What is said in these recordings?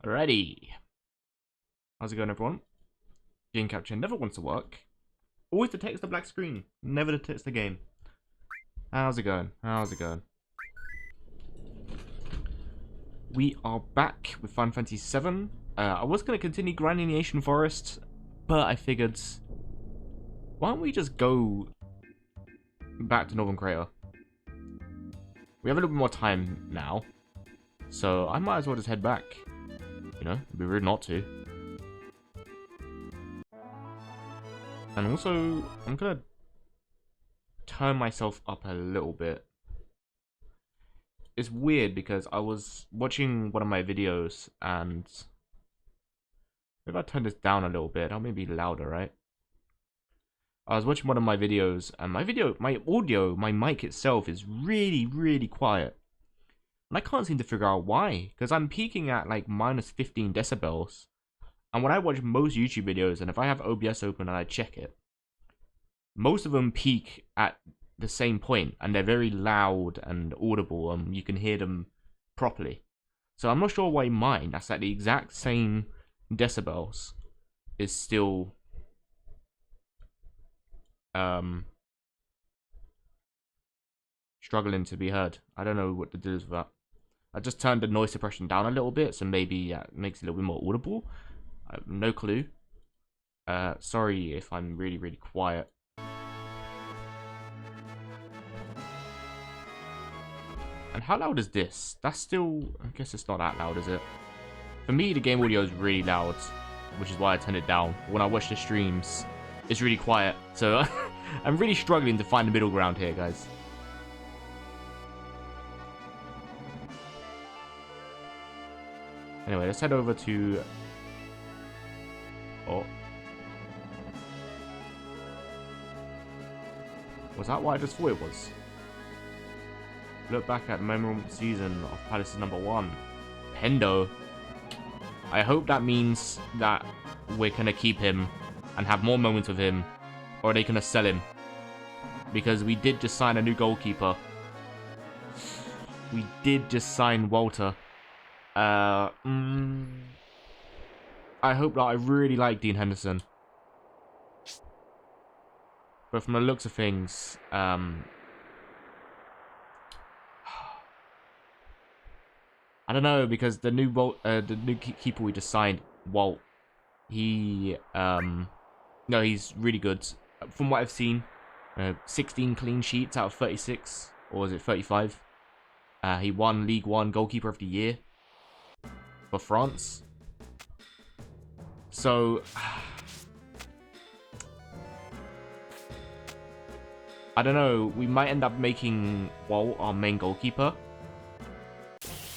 Alrighty. How's it going, everyone? Game capture never wants to work. Always detects the black screen, never detects the game. How's it going? How's it going? We are back with Final Fantasy VII. I was going to continue grinding the Ancient Forest, but I figured, why don't we just go back to Northern Crater? We have a little bit more time now, so I might as well just head back. You know, it'd be rude not to. And also, I'm gonna turn myself up a little bit. It's weird because I was watching one of my videos and maybe I turn this down a little bit. I'll maybe louder, right? I was watching one of my videos and my audio, my mic itself is really, really quiet. And I can't seem to figure out why, because I'm peaking at like minus 15 decibels. And when I watch most YouTube videos, and if I have OBS open and I check it, most of them peak at the same point, and they're very loud and audible, and you can hear them properly. So I'm not sure why mine, that's at the exact same decibels, is still struggling to be heard. I don't know what to do with that. I just turned the noise suppression down a little bit, so maybe that makes it a little bit more audible. I have no clue. Sorry if I'm really, really quiet. And how loud is this? That's still... I guess it's not that loud, is it? For me, the game audio is really loud, which is why I turned it down. When I watch the streams, it's really quiet. So I'm really struggling to find the middle ground here, guys. Anyway, let's head over to... Oh. Was that what I just thought it was? Look back at the memorable season of Palace #1. Pendo. I hope that means that we're going to keep him and have more moments with him. Or are they going to sell him? Because we did just sign a new goalkeeper. We did just sign Walter. I hope that I really like Dean Henderson. But from the looks of things, I don't know, because the new keeper we just signed, Walt, he no, he's really good. From what I've seen, 16 clean sheets out of 36, or was it 35? He won League One Goalkeeper of the Year for France. So I don't know. We might end up making Walt our main goalkeeper,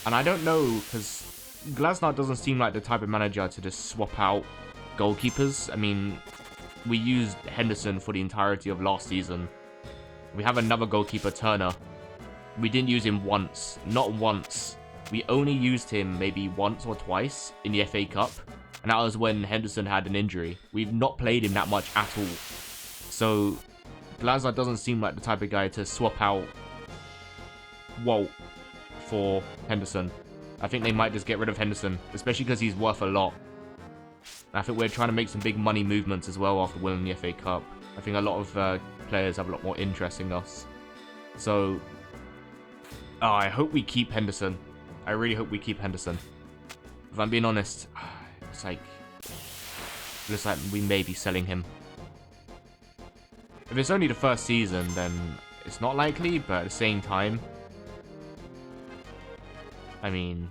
and I don't know because Glasner doesn't seem like the type of manager to just swap out goalkeepers. I mean, we used Henderson for the entirety of last season. We have another goalkeeper, Turner. We didn't use him once. Not once. We only used him maybe once or twice in the FA Cup, and that was when Henderson had an injury. We've not played him that much at all. So Glasner doesn't seem like the type of guy to swap out Walt for Henderson. I think they might just get rid of Henderson, especially because he's worth a lot. And I think we're trying to make some big money movements as well after winning the FA Cup. I think a lot of players have a lot more interest in us. So, I hope we keep Henderson. I really hope we keep Henderson. If I'm being honest, it's like we may be selling him. If it's only the first season, then it's not likely, but at the same time, I mean,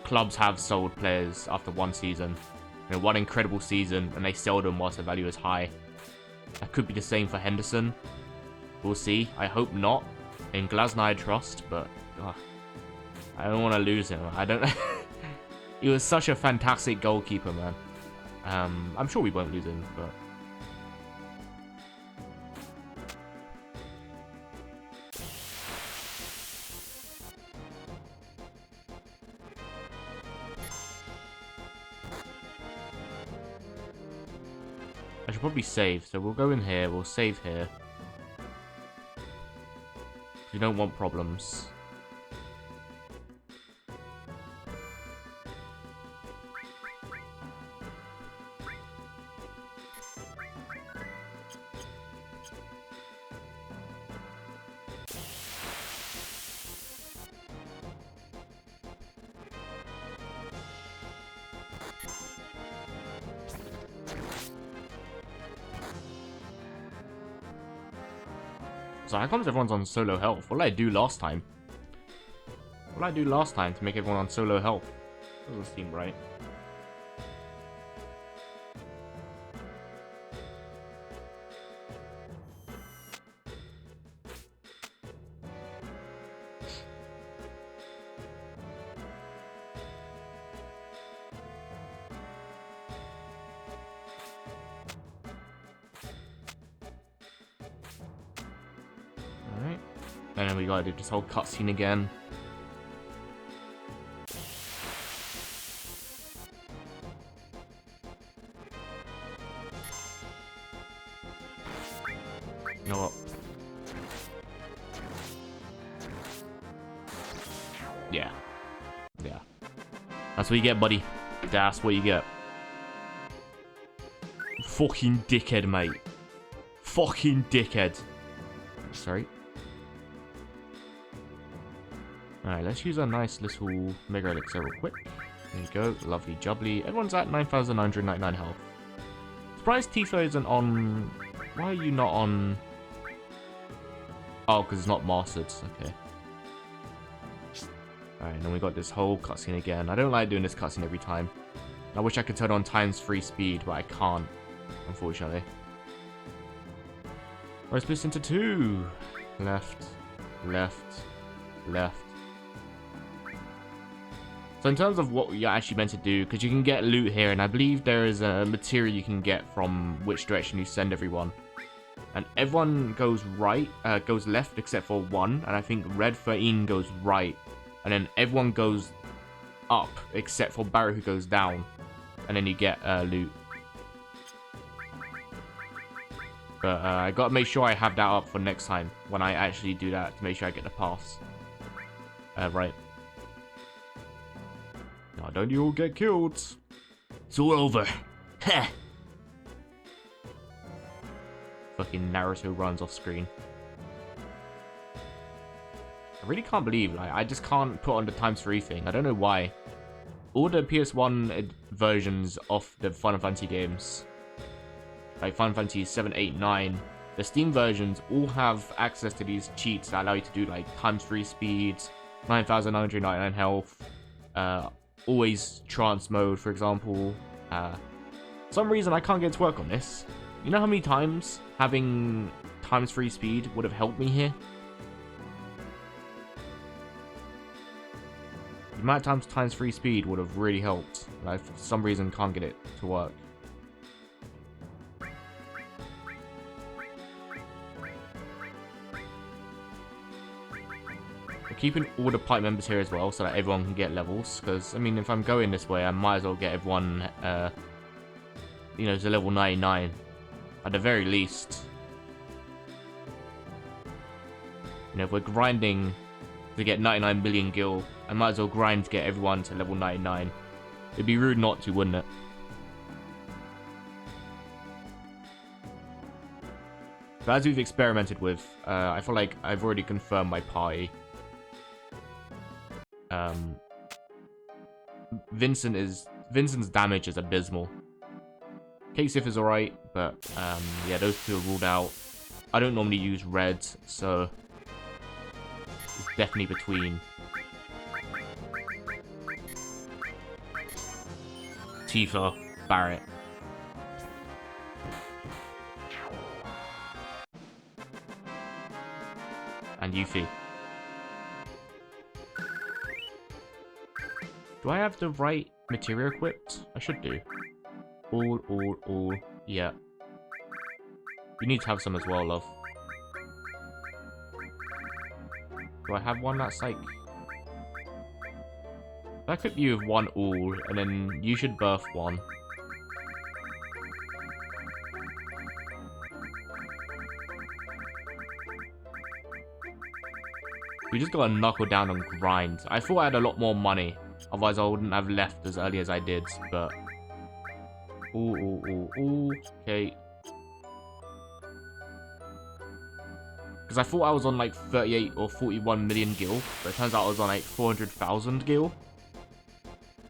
clubs have sold players after one season. You know, one incredible season, and they sell them whilst the value is high. That could be the same for Henderson. We'll see. I hope not. In Glasner, I trust, but I don't want to lose him. I don't. He was such a fantastic goalkeeper, man. I'm sure we won't lose him, but. I should probably save, so we'll go in here, we'll save here. We don't want problems. So how comes everyone's on solo health? What did I do last time? What did I do last time to make everyone on solo health? Doesn't seem right. And then we gotta do this whole cutscene again. You know what? Yeah. Yeah. That's what you get, buddy. That's what you get. Fucking dickhead, mate. Fucking dickhead. Sorry. Alright, let's use a nice little Mega Elixir real quick. There you go, lovely jubbly. Everyone's at 9,999 health. Surprised Tifa isn't on... Why are you not on... Oh, because it's not mastered, okay. Alright, then we got this whole cutscene again. I don't like doing this cutscene every time. I wish I could turn on ×3 speed, but I can't, unfortunately. We're split into two. Left, left, left. So in terms of what you're actually meant to do, because you can get loot here, and I believe there is a material you can get from which direction you send everyone. And everyone goes right, goes left except for one, and I think Red 13 goes right. And then everyone goes up except for Barrett who goes down. And then you get loot. But I gotta make sure I have that up for next time when I actually do that to make sure I get the paths. Right. Now, don't you all get killed. It's all over. Heh. Fucking Naruto runs off screen. I really can't believe, like, I just can't put on the ×3 thing. I don't know why. All the PS1 versions of the Final Fantasy games, like Final Fantasy 7, 8, 9, the Steam versions all have access to these cheats that allow you to do like ×3 speeds, 9,999 health, always trance mode, for example. Some reason I can't get to work on this. You know how many times having times 3 speed would have helped me here? The amount of times times 3 speed would have really helped. I, for some reason, can't get it to work. We're keeping all the pipe members here as well, so that everyone can get levels. Because, I mean, if I'm going this way, I might as well get everyone, you know, to level 99. At the very least. You know, if we're grinding to get 99 billion gil, I might as well grind to get everyone to level 99. It'd be rude not to, wouldn't it? But as we've experimented with, I feel like I've already confirmed my party. Vincent's damage is abysmal. K-Sif is alright, but yeah, those two are ruled out. I don't normally use red, so it's definitely between Tifa, Barret. And Yuffie. Do I have the right material equipped? I should do. All. Yeah. You need to have some as well, love. Do I have one that's like... I equip you with one all, and then you should birth one. We just gotta knuckle down and grind. I thought I had a lot more money. Otherwise I wouldn't have left as early as I did, but... Ooh. Okay. Because I thought I was on like 38 or 41 million gil, but it turns out I was on like 400,000 gil.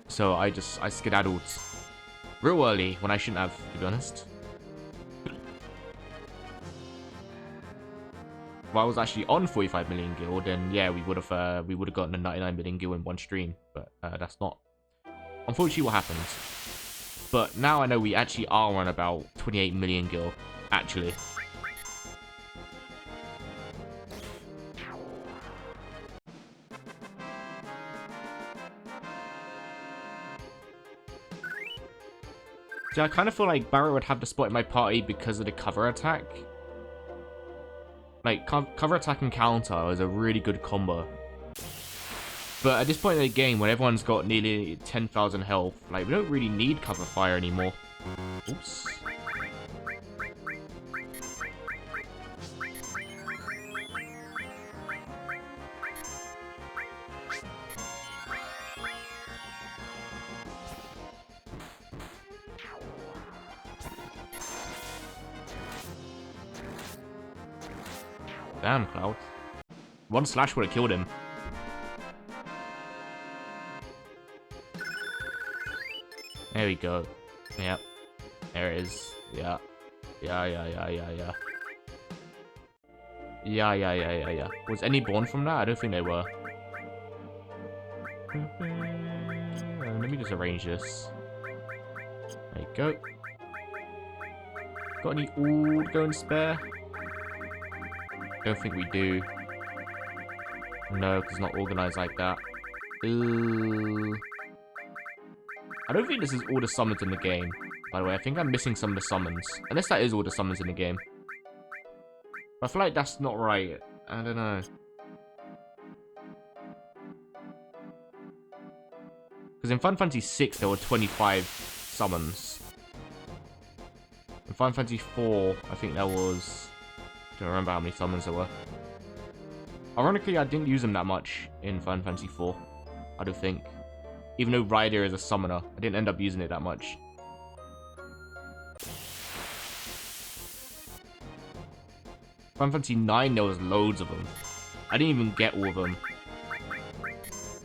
So I skedaddled real early when I shouldn't have, to be honest. If I was actually on 45 million gil, then yeah, we would have gotten the 99 million gil in one stream, but that's not unfortunately what happened. But now I know we actually are on about 28 million gil, actually. See, I kind of feel like Barret would have the spot in my party because of the cover attack. Like, cover attack and counter is a really good combo. But at this point in the game, when everyone's got nearly 10,000 health, like, we don't really need cover fire anymore. Oops. Damn, Cloud. One slash would have killed him. There we go. Yep. There it is. Yeah. Yeah. Was any born from that? I don't think they were. Let me just arrange this. There you go. Got any all going spare? Don't think we do. No, because it's not organized like that. Ooh. I don't think this is all the summons in the game, by the way. I think I'm missing some of the summons. Unless that is all the summons in the game. But I feel like that's not right. I don't know. Because in Final Fantasy VI, there were 25 summons. In Final Fantasy IV, I think there was... I don't remember how many summons there were. Ironically, I didn't use them that much in Final Fantasy IV. I don't think. Even though Ryder is a summoner, I didn't end up using it that much. Final Fantasy IX, there was loads of them. I didn't even get all of them.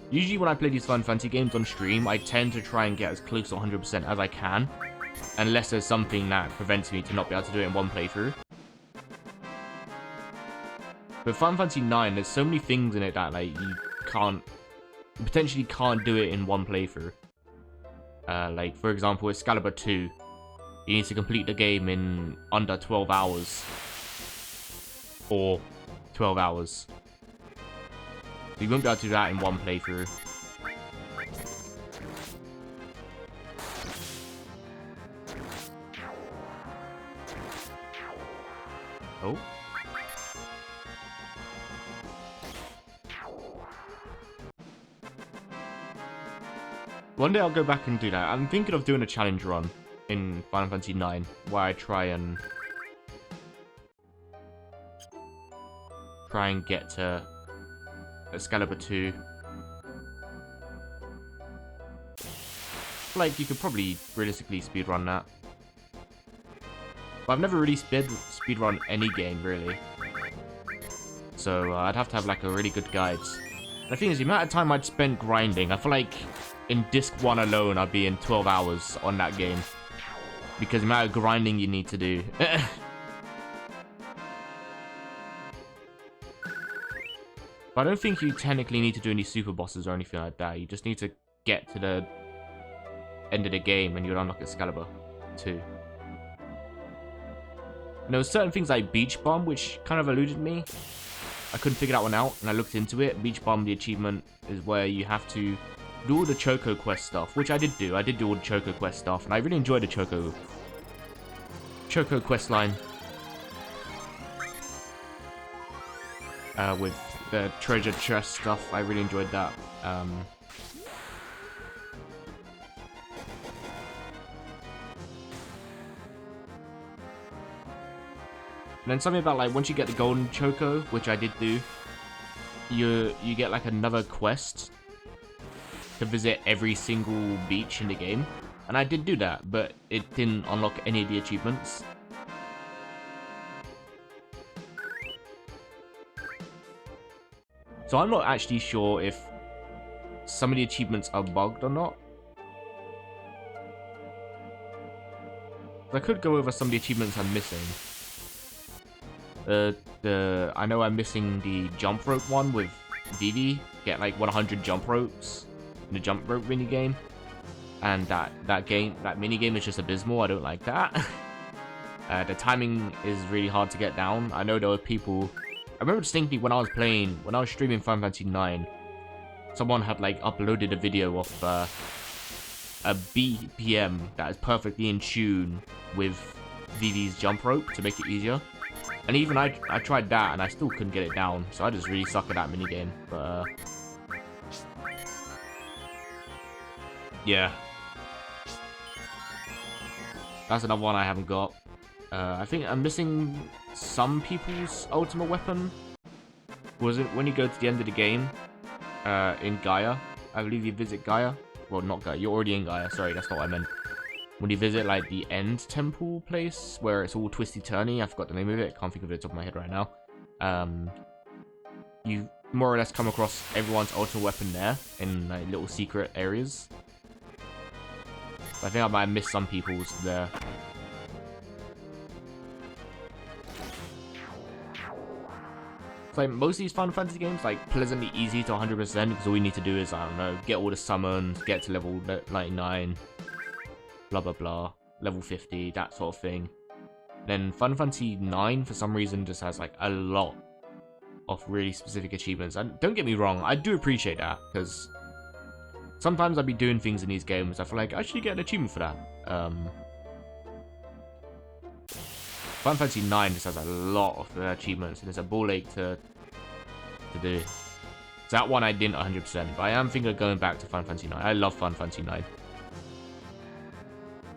Usually when I play these Final Fantasy games on stream, I tend to try and get as close to 100% as I can. Unless there's something that prevents me to not be able to do it in one playthrough. But Final Fantasy IX, there's so many things in it that like you potentially can't do it in one playthrough. Like, for example, Excalibur 2, you need to complete the game in under 12 hours. Or 12 hours. So you won't be able to do that in one playthrough. Oh. One day I'll go back and do that. I'm thinking of doing a challenge run in Final Fantasy IX, where I try and get to Excalibur 2. Like, you could probably realistically speedrun that. But I've never really speedrun any game, really. So I'd have to have like a really good guide. And the thing is, the amount of time I'd spent grinding, I feel like in Disc 1 alone, I'd be in 12 hours on that game. Because the amount of grinding you need to do. But I don't think you technically need to do any super bosses or anything like that. You just need to get to the end of the game and you'll unlock Excalibur 2. And there were certain things like Beach Bomb, which kind of eluded me. I couldn't figure that one out, and I looked into it. Beach Bomb, the achievement, is where you have to do all the Choco Quest stuff, which I did do. I did do all the Choco Quest stuff, and I really enjoyed the Choco Quest line. With the treasure chest stuff, I really enjoyed that. And then something about like once you get the golden Choco, which I did do, you get like another quest to visit every single beach in the game. And I did do that, but it didn't unlock any of the achievements. So I'm not actually sure if some of the achievements are bugged or not. I could go over some of the achievements I'm missing. I know I'm missing the jump rope one with Vivi. Get like 100 jump ropes in the jump rope mini game, and that mini game is just abysmal. I don't like that. The timing is really hard to get down. I know there were people. I remember distinctly when I was streaming Final Fantasy IX, someone had like uploaded a video of a BPM that is perfectly in tune with Vivi's jump rope to make it easier. And even I tried that and I still couldn't get it down, so I just really suck at that minigame. But yeah, that's another one I haven't got. I think I'm missing some people's ultimate weapon. Was it when you go to the end of the game in Gaia? I believe you visit Gaia. Well, not Gaia. You're already in Gaia. Sorry, that's not what I meant. When you visit like the end temple place where it's all twisty-turny, I forgot the name of it. Can't think of it off the top of my head right now. You more or less come across everyone's ultimate weapon there in like little secret areas. But I think I might have missed some people's there. It's like most of these Final Fantasy games, like pleasantly easy to 100% because all you need to do is, I don't know, get all the summons, get to level 99. Blah blah blah, level 50, that sort of thing. Then Final Fantasy IX for some reason just has like a lot of really specific achievements. And don't get me wrong, I do appreciate that, because sometimes I'd be doing things in these games I feel like I should get an achievement for that. Final Fantasy IX just has a lot of achievements and it's a ball ache to do. So that one I didn't 100%, but I am thinking of going back to Final Fantasy IX. I love Final Fantasy IX.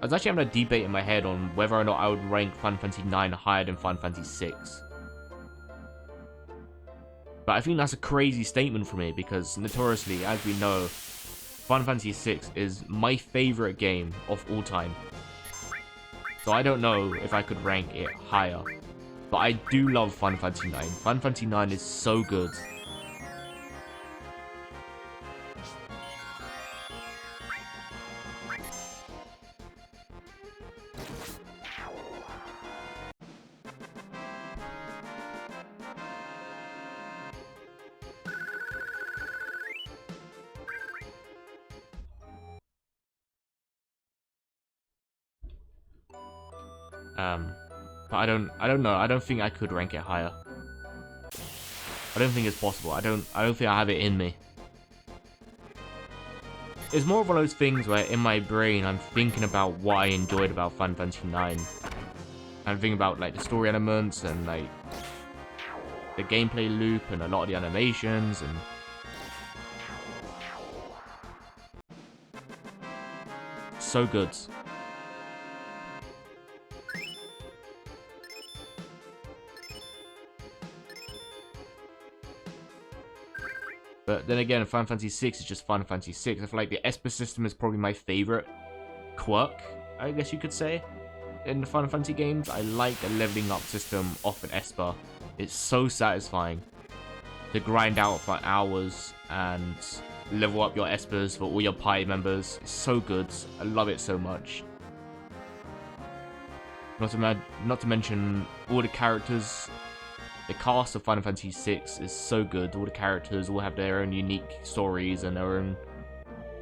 I was actually having a debate in my head on whether or not I would rank Final Fantasy IX higher than Final Fantasy VI. But I think that's a crazy statement for me because notoriously, as we know, Final Fantasy VI is my favorite game of all time. So I don't know if I could rank it higher. But I do love Final Fantasy IX. Final Fantasy IX is so good. But I don't know. I don't think I could rank it higher. I don't think it's possible. I don't think I have it in me. It's more of one of those things where in my brain I'm thinking about what I enjoyed about Final Fantasy 9. I'm thinking about like the story elements and like the gameplay loop and a lot of the animations and so good. But then again, Final Fantasy 6 is just Final Fantasy 6. I feel like the Esper system is probably my favorite quirk, I guess you could say, in the Final Fantasy games. I like the leveling up system off an Esper. It's so satisfying to grind out for hours and level up your Espers for all your party members. It's so good. I love it so much. Not to mention all the characters. The cast of Final Fantasy VI is so good. All the characters all have their own unique stories and their own,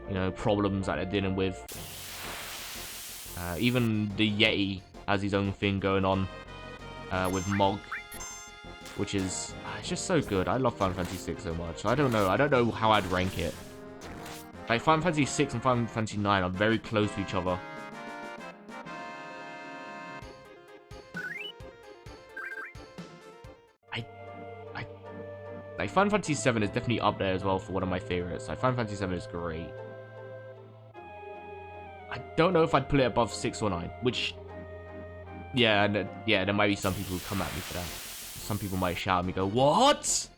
you know, problems that they're dealing with. Even the Yeti has his own thing going on with Mog, which is it's just so good. I love Final Fantasy VI so much. I don't know how I'd rank it. Like Final Fantasy VI and Final Fantasy IX are very close to each other. Like, Final Fantasy VII is definitely up there as well for one of my favorites. Like, Final Fantasy VII is great. I don't know if I'd put it above 6 or 9, which... Yeah, there might be some people who come at me for that. Some people might shout at me, go, what?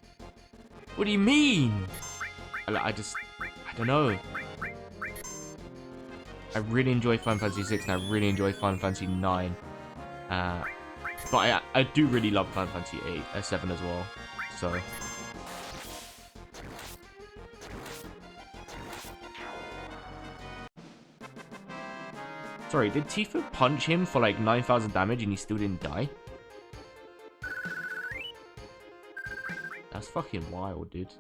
What do you mean? I don't know. I really enjoy Final Fantasy VI and I really enjoy Final Fantasy IX. But I do really love Final Fantasy 7 as well. So... Sorry, did Tifa punch him for like 9,000 damage and he still didn't die? That's fucking wild, dude.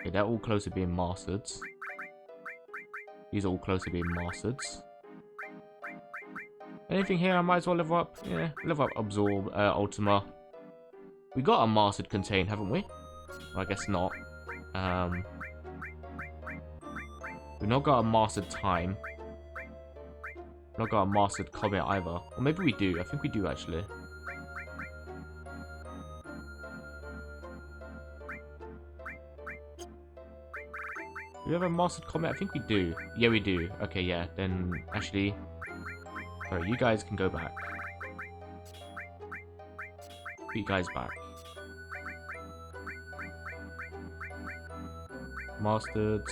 Okay, they're all close to being mastered. These are all close to being mastered. Anything here I might as well level up? Yeah, level up Absorb, Ultima. We got a mastered Contain, haven't we? Well, I guess not. We've not got a mastered Time. Not got a mastered Comet either. Or maybe we do. I think we do, actually. Do we have a mastered Comet? I think we do. Yeah, we do. Okay, yeah. Then, actually... Sorry, you guys can go back. Put you guys back. Mastered...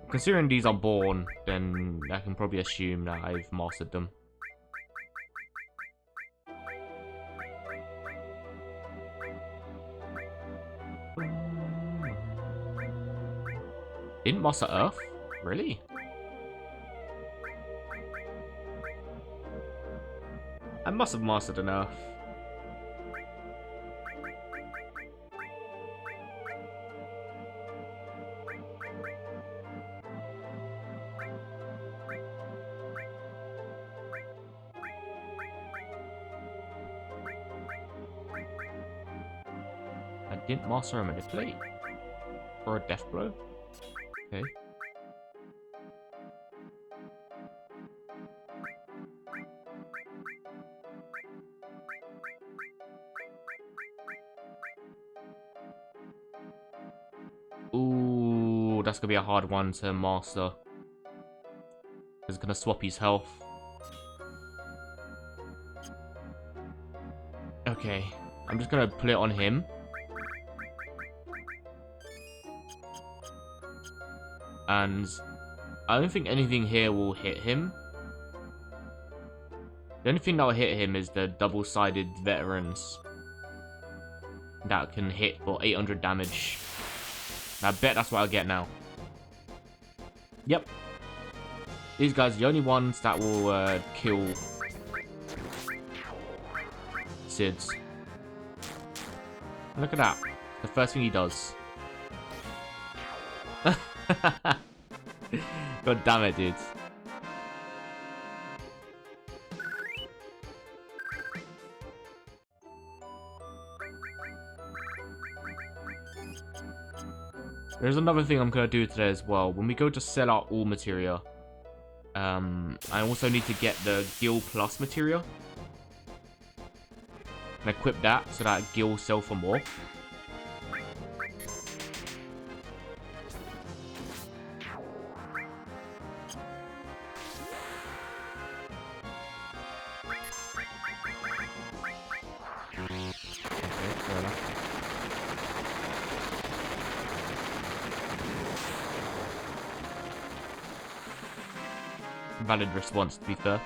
Considering these are born, then I can probably assume that I've mastered them. Didn't master Earth? Really? I must have mastered an Earth. Didn't master a manipulate? Or a death blow? Okay. Ooh, that's gonna be a hard one to master. It's gonna swap his health. Okay, I'm just gonna put it on him. And I don't think anything here will hit him. The only thing that will hit him is the double-sided veterans that can hit for 800 damage. I bet that's what I'll get now. Yep. These guys are the only ones that will kill Sids. Look at that. The first thing he does. God damn it, dude. There's another thing I'm gonna do today as well. When we go to sell our all materia, I also need to get the Gil Plus materia and equip that so that Gil will sell for more. Valid response, to be fair.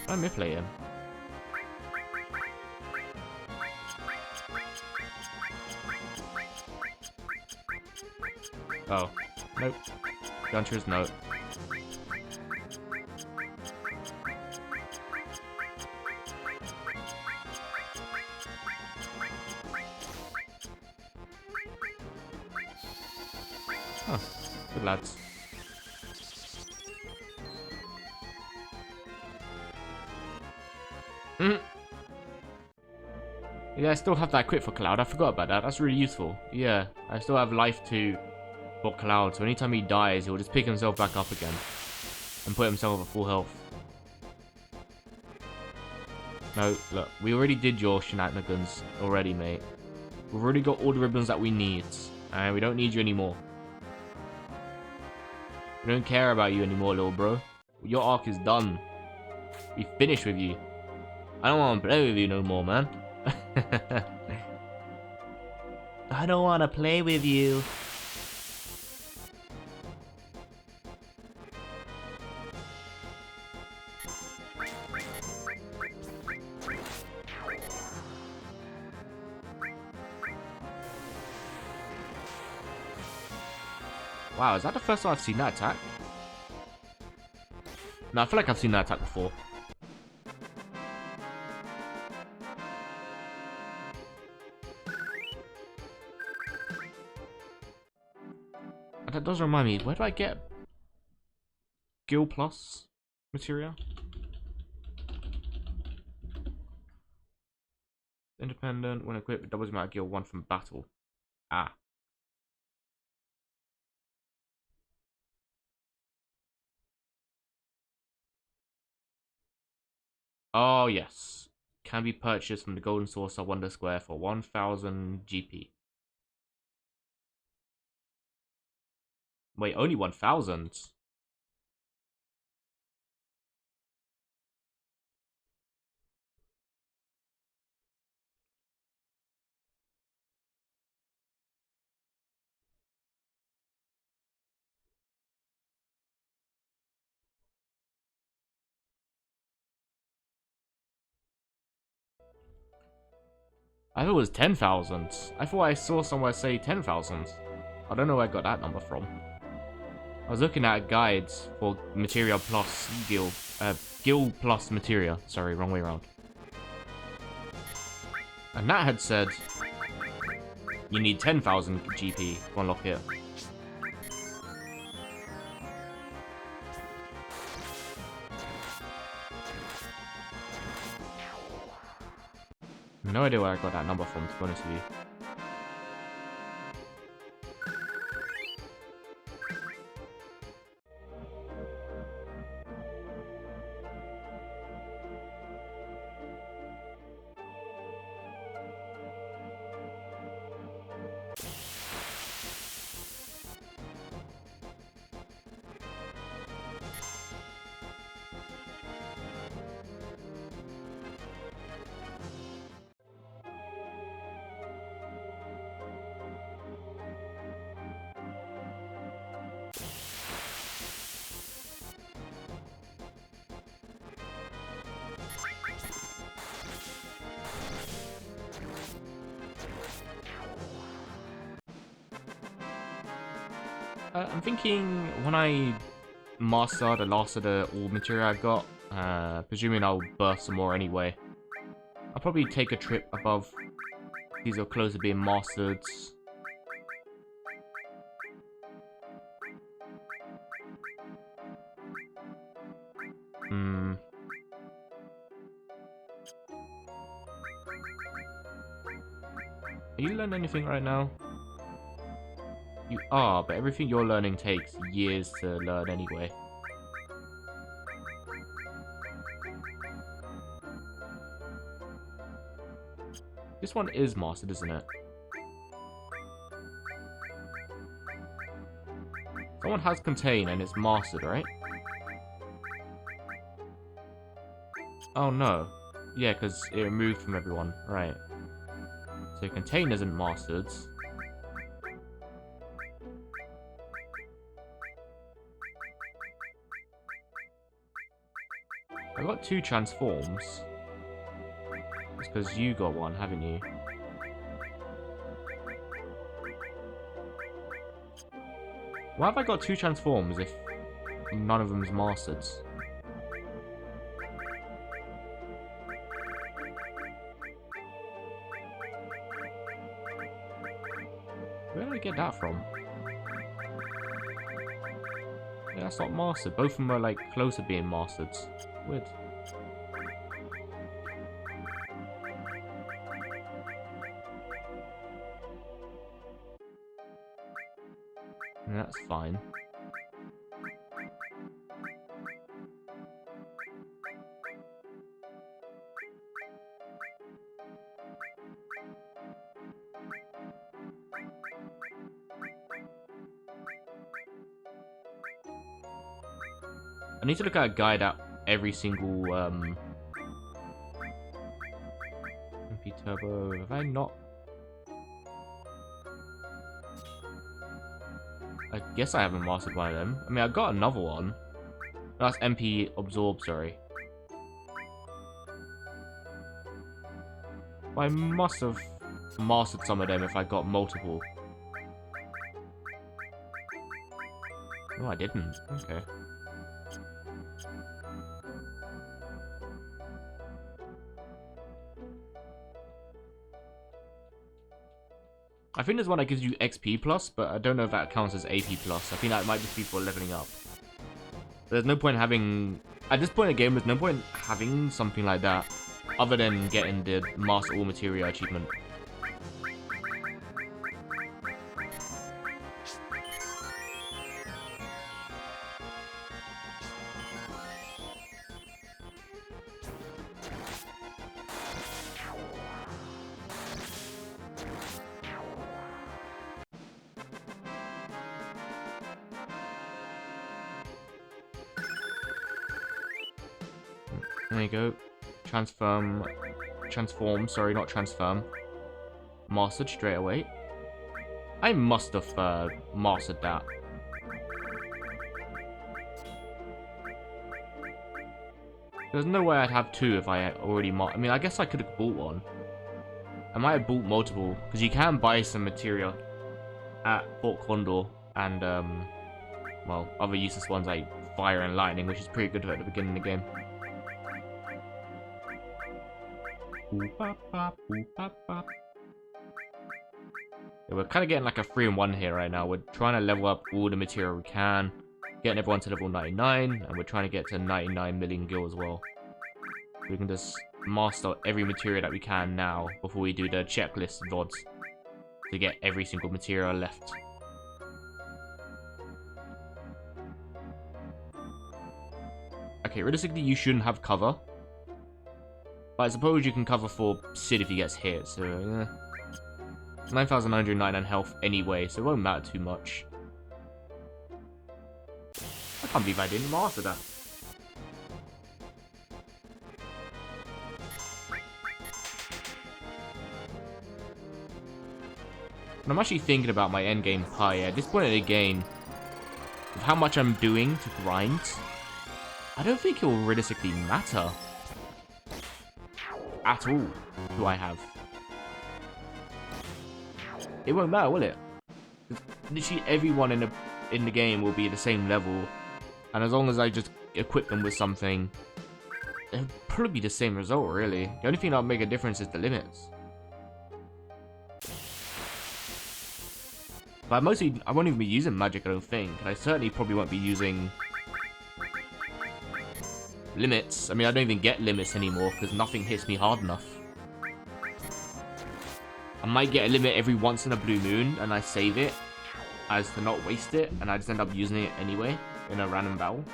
I may play him. Oh. Nope. Gunter's note. Oh. Good lads. Yeah, I still have that equipped for Cloud. I forgot about that. That's really useful. Yeah, I still have life 2 for Cloud, so anytime he dies, he'll just pick himself back up again and put himself at full health. No, look, we already did your shenanigans already, mate. We've already got all the ribbons that we need, and we don't need you anymore. We don't care about you anymore, little bro. Your arc is done. We finished with you. I don't want to play with you no more, man. I don't want to play with you. Wow, is that the first time I've seen that attack? No, I feel like I've seen that attack before. That does remind me, where do I get Gil Plus materia? Independent, when equipped, doubles amount of Gil 1 from battle. Ah. Oh, yes. Can be purchased from the Golden Saucer Wonder Square for 1000 GP. Wait, only 1000? I thought it was 10,000. I thought I saw somewhere say 10,000. I don't know where I got that number from. I was looking at guides for Materia Plus Gil. Gil Plus Materia. Sorry, wrong way around. And that had said you need 10,000 GP to unlock it. No idea where I got that number from, to be honest with you. I'm thinking when I master the last of the all material I got, presuming I'll birth some more anyway, I'll probably take a trip above. These are close to being mastered. Are you learning anything right now? You are, but everything you're learning takes years to learn anyway. This one is mastered, isn't it? Someone has contain and it's mastered, right? Oh no. Yeah, because it removed from everyone. Right. So contain isn't mastered. I got 2 transforms. It's because you got one, haven't you? Why have I got 2 transforms if none of them is mastered? Where did I get that from? Yeah, that's not mastered. Both of them are like close to being mastered. Weird. That's fine. I need to look at a guide at every single MP Turbo. Have I not? I guess I haven't mastered one of them. I mean, I got another one. That's MP Absorb, sorry. I must have mastered some of them if I got multiple. No, I didn't. Okay. I think there's one that gives you XP plus, but I don't know if that counts as AP plus. I think that might just be for leveling up. There's no point having... At this point in the game, there's no point having something like that other than getting the Master All Materia achievement. There you go. Transform, sorry, not transform. Mastered straight away. I must have mastered that. There's no way I'd have 2 if I already I mean, I guess I could have bought one. I might have bought multiple, because you can buy some materia at Fort Condor and, well, other useless ones like Fire and Lightning, which is pretty good at the beginning of the game. Yeah, we're kind of getting like a 3-in-1 here right now. We're trying to level up all the material we can, getting everyone to level 99, and we're trying to get to 99 million gil as well. We can just master every material that we can now before we do the checklist VODs to get every single material left. Okay, realistically, you shouldn't have cover. But I suppose you can cover for Sid if he gets hit, so yeah. 9,909 on health anyway, so it won't matter too much. I can't believe I didn't master that. And I'm actually thinking about my endgame pie. At this point in the game, with how much I'm doing to grind, I don't think it will realistically matter at all who I have. It won't matter, will it? Literally everyone in the in the game will be the same level, and as long as I just equip them with something, it'll probably be the same result, really. The only thing that'll make a difference is the limits. But I won't even be using magic, I don't think. And I certainly probably won't be using limits. I mean, I don't even get limits anymore because nothing hits me hard enough. I might get a limit every once in a blue moon and I save it as to not waste it, and I just end up using it anyway in a random battle.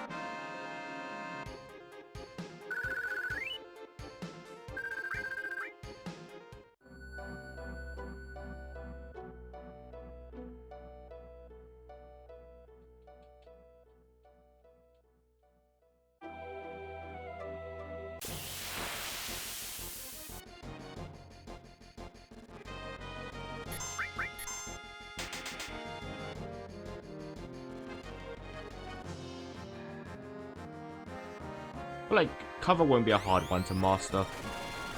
But like, cover won't be a hard one to master.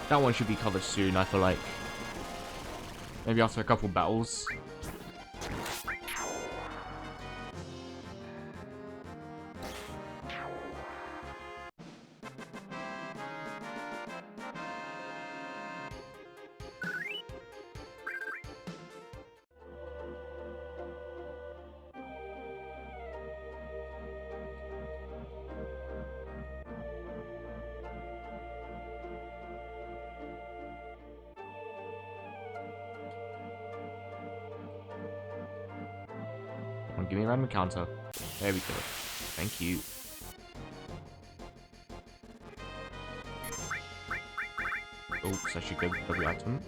That one should be covered soon, I feel like. Maybe after a couple battles. Give me a random counter. There we go. Thank you. Oops, I should go for the item.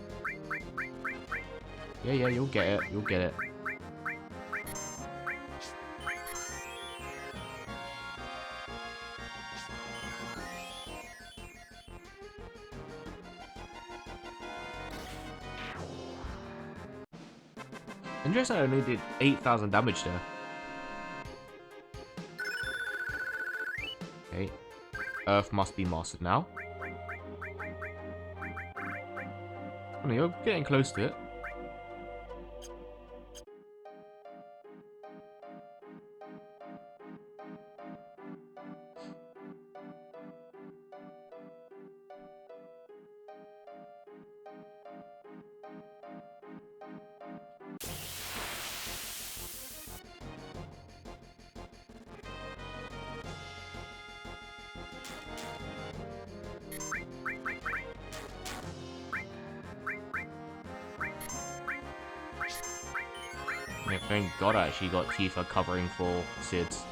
Yeah, you'll get it. You'll get it. Interesting, I only did 8,000 damage there. Okay. Earth must be mastered now. Oh, no, you're getting close to it. Yeah, thank God I actually got Tifa covering for Sids.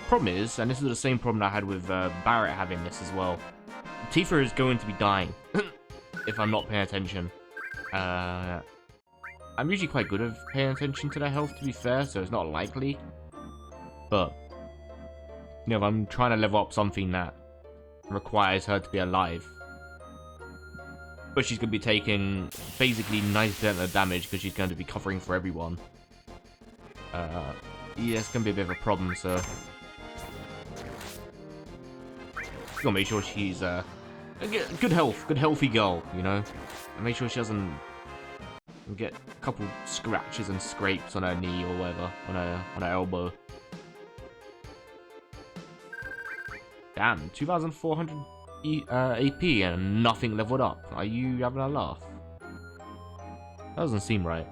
Problem is, and this is the same problem I had with Barrett having this as well, Tifa is going to be dying if I'm not paying attention. I'm usually quite good at paying attention to their health, to be fair, so it's not likely. But, you know, if I'm trying to level up something that requires her to be alive, but she's going to be taking basically 90% of the damage because she's going to be covering for everyone, yeah, it's going to be a bit of a problem, so just gotta make sure she's good health, good healthy girl, you know, and make sure she doesn't get a couple scratches and scrapes on her knee or whatever, on her elbow. Damn, 2,400 AP and nothing leveled up. Are you having a laugh? That doesn't seem right.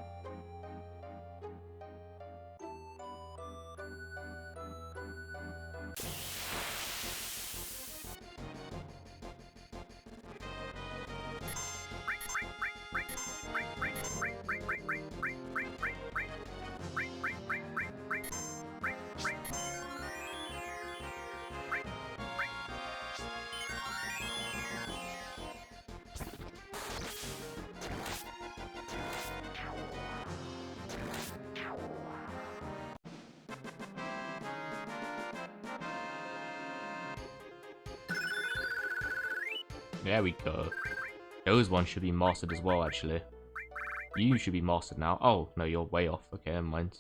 There we go. Those ones should be mastered as well, actually. You should be mastered now. Oh, no, you're way off. Okay, never mind.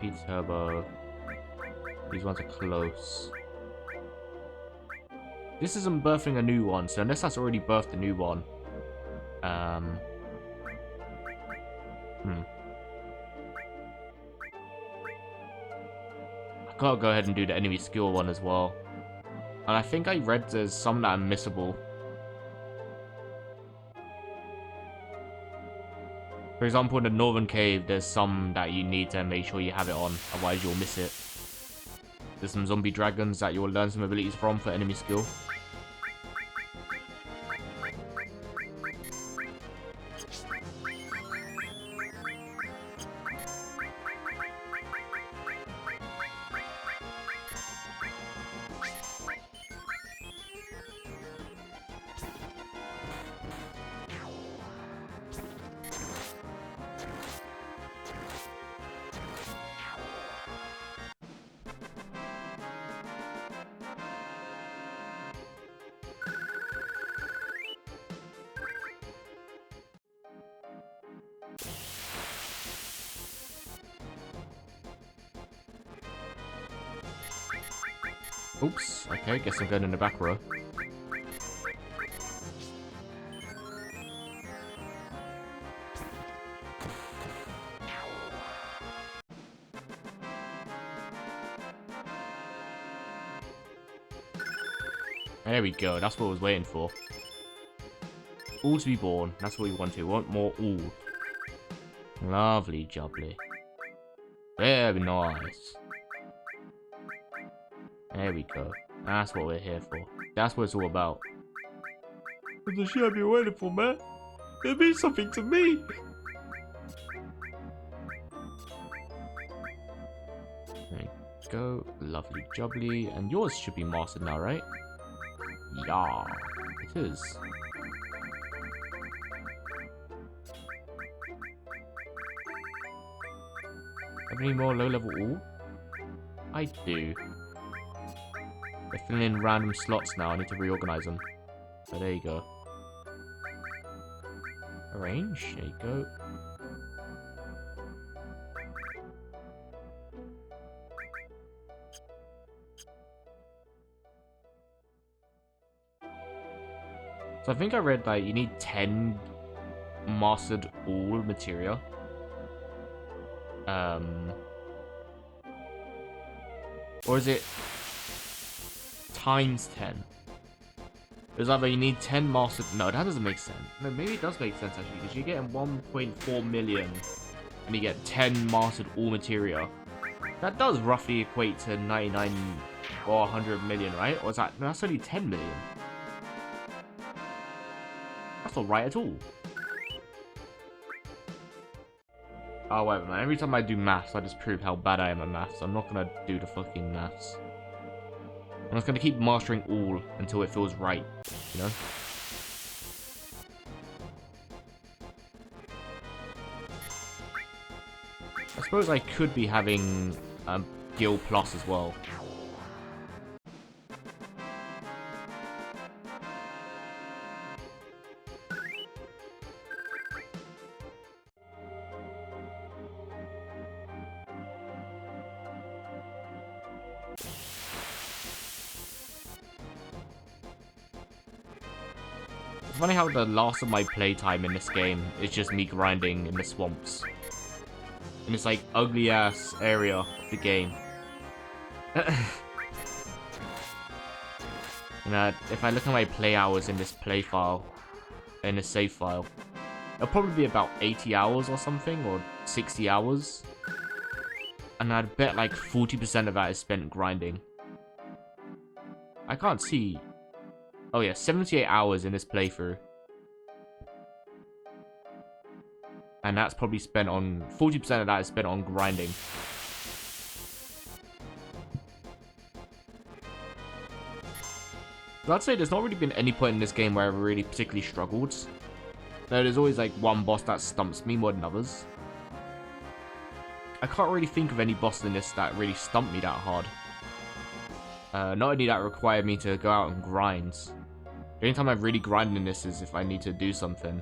Speed Turbo. These ones are close. This isn't birthing a new one, so unless that's already birthed a new one. I gotta go ahead and do the enemy skill one as well. And I think I read there's some that are missable. For example, in the Northern Cave, there's some that you need to make sure you have it on, otherwise you'll miss it. There's some zombie dragons that you'll learn some abilities from for enemy skill. Oops, okay, guess I'm going in the back row. There we go, that's what I was waiting for. All to be born, that's what we want to. We want more all. Lovely jubbly. Very nice. There we go. That's what we're here for. That's what it's all about. What the shit I've been waiting for, man? It means something to me! There we go. Lovely jubbly. And yours should be mastered now, right? Yeah, it is. Have any more low-level all? I do. They're filling in random slots now. I need to reorganize them. So there you go. Arrange. There you go. So I think I read that you need 10 mastered all materia. Or is it times 10? It's either you need 10 mastered... No, that doesn't make sense. No, maybe it does make sense actually, because you're getting 1.4 million and you get 10 mastered all materia. That does roughly equate to 99 or 100 million, right? Or is that... No, that's only 10 million. That's not right at all. Oh, whatever, man. Every time I do maths, I just prove how bad I am at maths. I'm not gonna do the fucking maths. I'm just gonna keep mastering all until it feels right, you know? I suppose I could be having Gil Plus as well. It's funny how the last of my playtime in this game is just me grinding in the swamps. In this, like, ugly-ass area of the game. You know, if I look at my play hours in this play file, in this save file, it'll probably be about 80 hours or something, or 60 hours. And I'd bet like 40% of that is spent grinding. I can't see... Oh yeah, 78 hours in this playthrough. And that's probably spent on... 40% of that is spent on grinding. But I'd say there's not really been any point in this game where I've really particularly struggled. Though there's always like one boss that stumps me more than others. I can't really think of any boss in this that really stumped me that hard. Not only that required me to go out and grind. The only time I've really grinded in this is if I need to do something.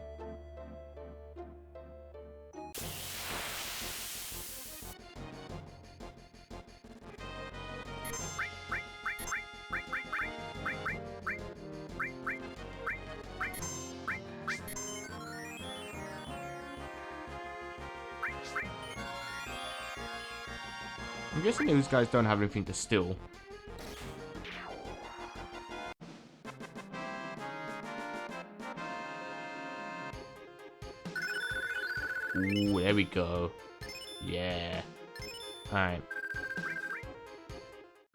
I'm guessing those guys don't have anything to steal. Ooh, there we go. Yeah. Alright.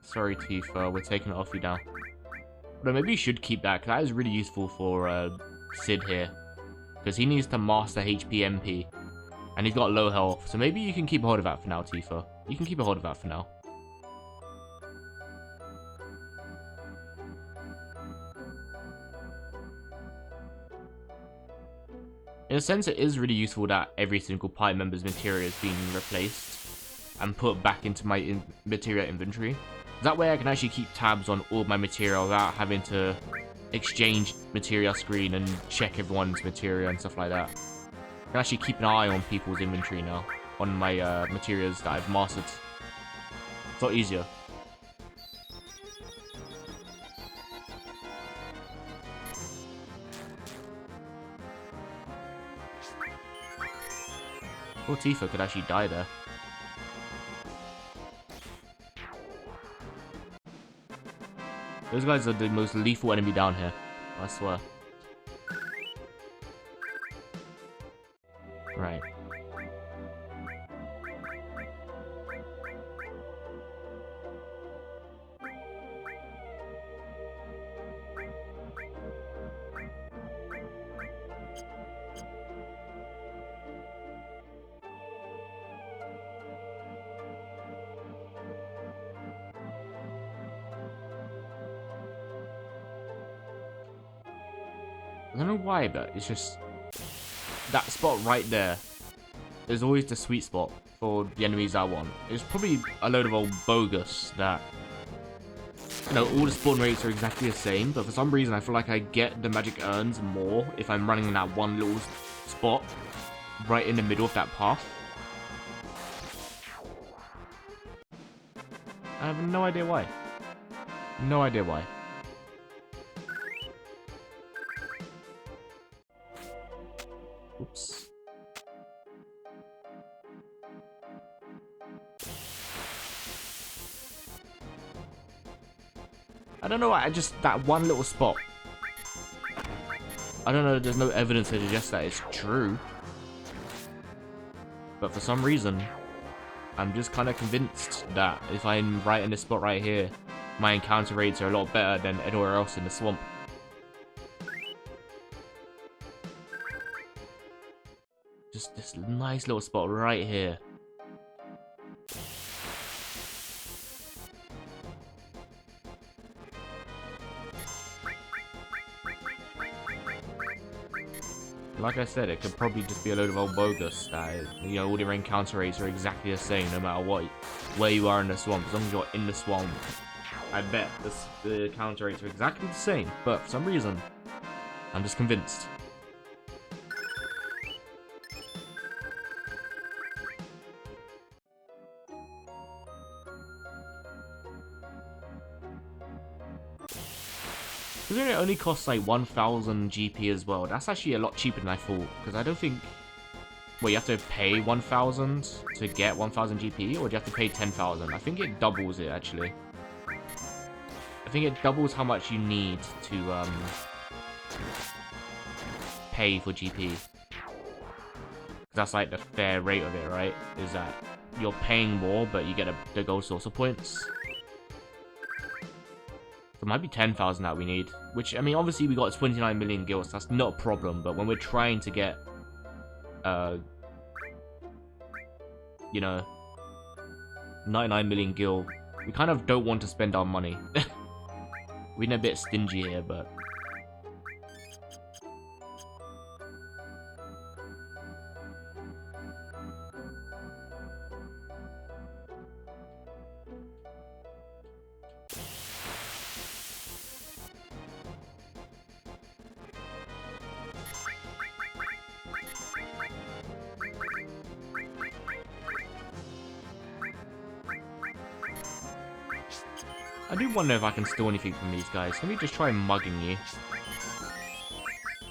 Sorry, Tifa, we're taking it off you now. But maybe you should keep that, because that is really useful for Sid here. Because he needs to master HPMP. And he's got low health, so maybe you can keep a hold of that for now, Tifa. You can keep a hold of that for now. In a sense, it is really useful that every single party member's materia is being replaced and put back into my materia inventory. That way I can actually keep tabs on all my materia without having to exchange materia screen and check everyone's materia and stuff like that. I can actually keep an eye on people's inventory now, on my materials that I've mastered. It's a lot easier. Poor Tifa could actually die there. Those guys are the most lethal enemy down here, I swear. Right. I don't know why, but it's just that spot right there is always the sweet spot for the enemies I want. It's probably a load of old bogus that, you know, all the spawn rates are exactly the same, but for some reason I feel like I get the magic urns more if I'm running in that one little spot right in the middle of that path. I have no idea why. No idea why. Oops. I don't know why, that one little spot. I don't know, there's no evidence to suggest that it's true. But for some reason, I'm just kind of convinced that if I'm right in this spot right here, my encounter rates are a lot better than anywhere else in the swamp. Just this nice little spot right here. Like I said, it could probably just be a load of old bogus that, you know, all their encounter rates are exactly the same no matter what, where you are in the swamp. As long as you're in the swamp, I bet the encounter rates are exactly the same. But for some reason, I'm just convinced. Considering it only costs like 1000 GP as well, that's actually a lot cheaper than I thought. Because I don't think... Wait, you have to pay 1000 to get 1000 GP? Or do you have to pay 10,000? I think it doubles it, actually. I think it doubles how much you need to pay for GP. That's like the fair rate of it, right? Is that you're paying more, but you get the gold saucer points. So it might be 10,000 that we need. Which, I mean, obviously we got 29 million gills. That's not a problem. But when we're trying to get, you know, 99 million gil, we kind of don't want to spend our money. We're a bit stingy here, but... I do wonder if I can steal anything from these guys. Let me just try mugging you.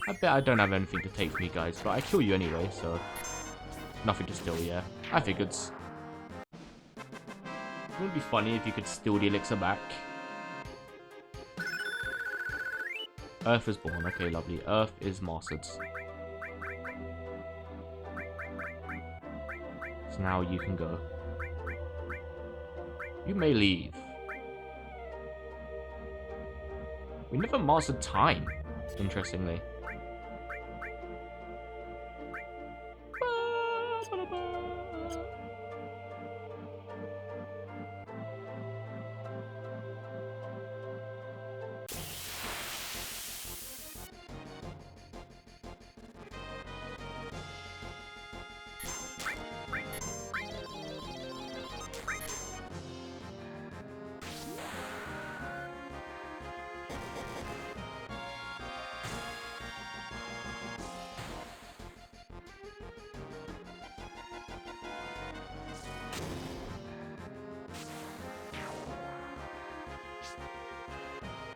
I bet I don't have anything to take from you guys, but I kill you anyway, so... Nothing to steal, yeah. I figured. It would be funny if you could steal the elixir back. Earth is born. Okay, lovely. Earth is mastered. So now you can go. You may leave. We never mastered time, interestingly.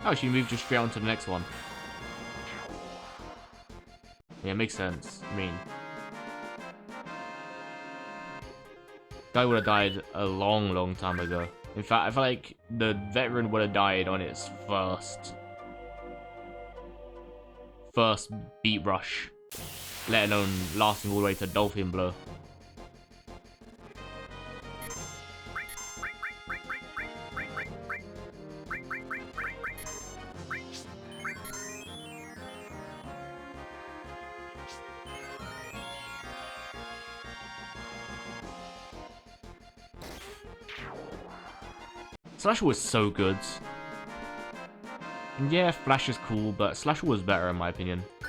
Oh, she moved just straight on to the next one. Yeah, makes sense. I mean, guy would have died a long time ago. In fact, I feel like the veteran would have died on its first beat rush, let alone lasting all the way to Dolphin Blow. Slasher was so good. And yeah, Flash is cool, but Slasher was better in my opinion. I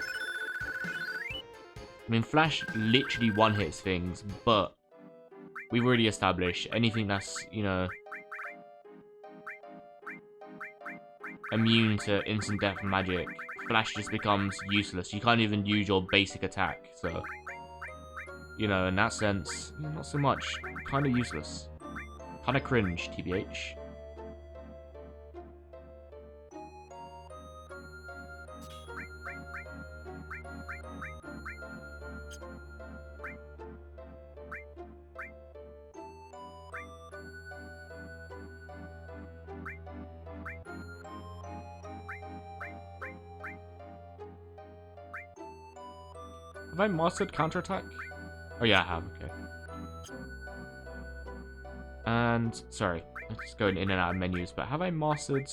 mean, Flash literally one-hits things, but we've already established anything that's, you know, immune to instant death magic, Flash just becomes useless. You can't even use your basic attack, so, you know, in that sense, not so much. Kind of useless. Kind of cringe, TBH. Have I mastered counterattack? Oh yeah, I have, okay. And, sorry, I'm just going in and out of menus, but have I mastered...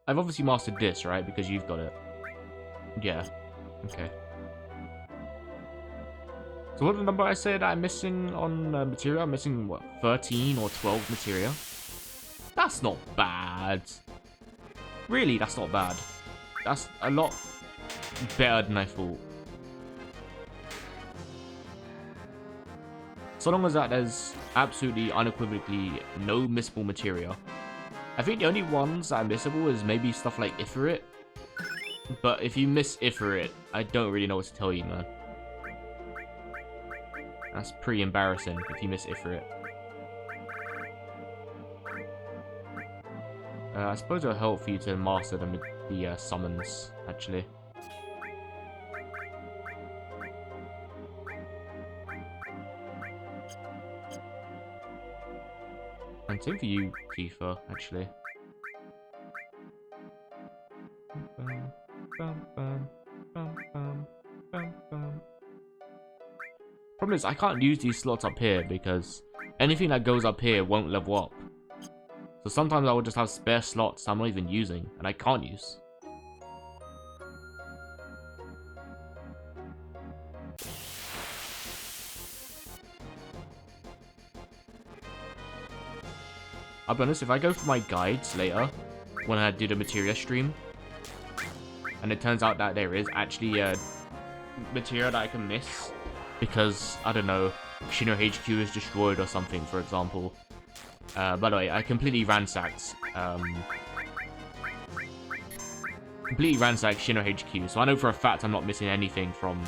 I've obviously mastered this, right? Because you've got it. Yeah, okay. So what the number I said I'm missing on materia? I'm missing, what, 13 or 12 materia? That's not bad. Really, that's not bad. That's a lot better than I thought. So long as that there's absolutely unequivocally no missable materia. I think the only ones that are missable is maybe stuff like Ifrit. But if you miss Ifrit, I don't really know what to tell you, man. That's pretty embarrassing if you miss Ifrit. I suppose it'll help for you to master the summons, actually. And same for you, Tifa, actually. Problem is, I can't use these slots up here because anything that goes up here won't level up. So sometimes I will just have spare slots I'm not even using, and I can't use. I'll be honest, if I go for my guides later, when I do the materia stream, and it turns out that there is actually a materia that I can miss, because, I don't know, Shinra HQ is destroyed or something, for example. By the way, I completely ransacked Shinra HQ, so I know for a fact I'm not missing anything from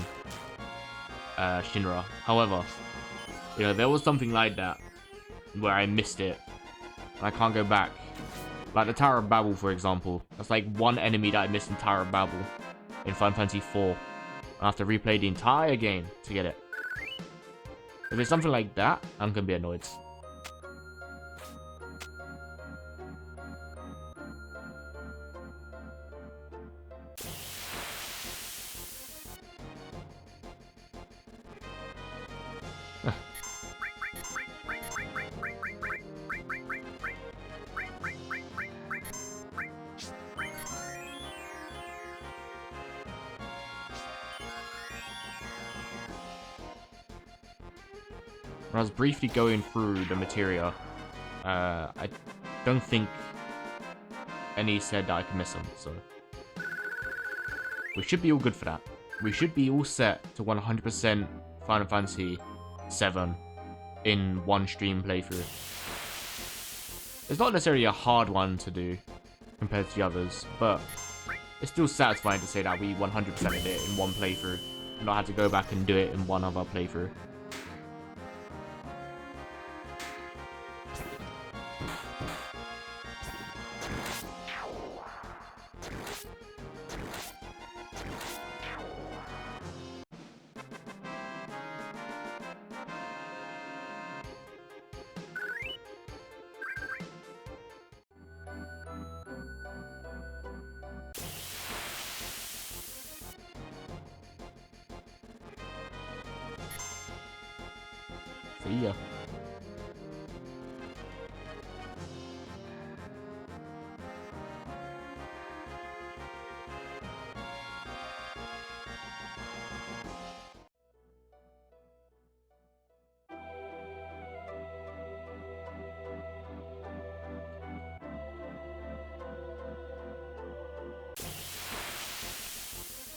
Shinra. However, you know, there was something like that where I missed it, and I can't go back. Like the Tower of Babel, for example. That's like one enemy that I missed in Tower of Babel in Final Fantasy IV. I have to replay the entire game to get it. If it's something like that, I'm gonna be annoyed. When I was briefly going through the materia, I don't think any said that I can miss them, so we should be all good for that. We should be all set to 100% Final Fantasy 7 in one stream playthrough. It's not necessarily a hard one to do compared to the others, but it's still satisfying to say that we 100%ed it in one playthrough and not had to go back and do it in one other playthrough. See ya.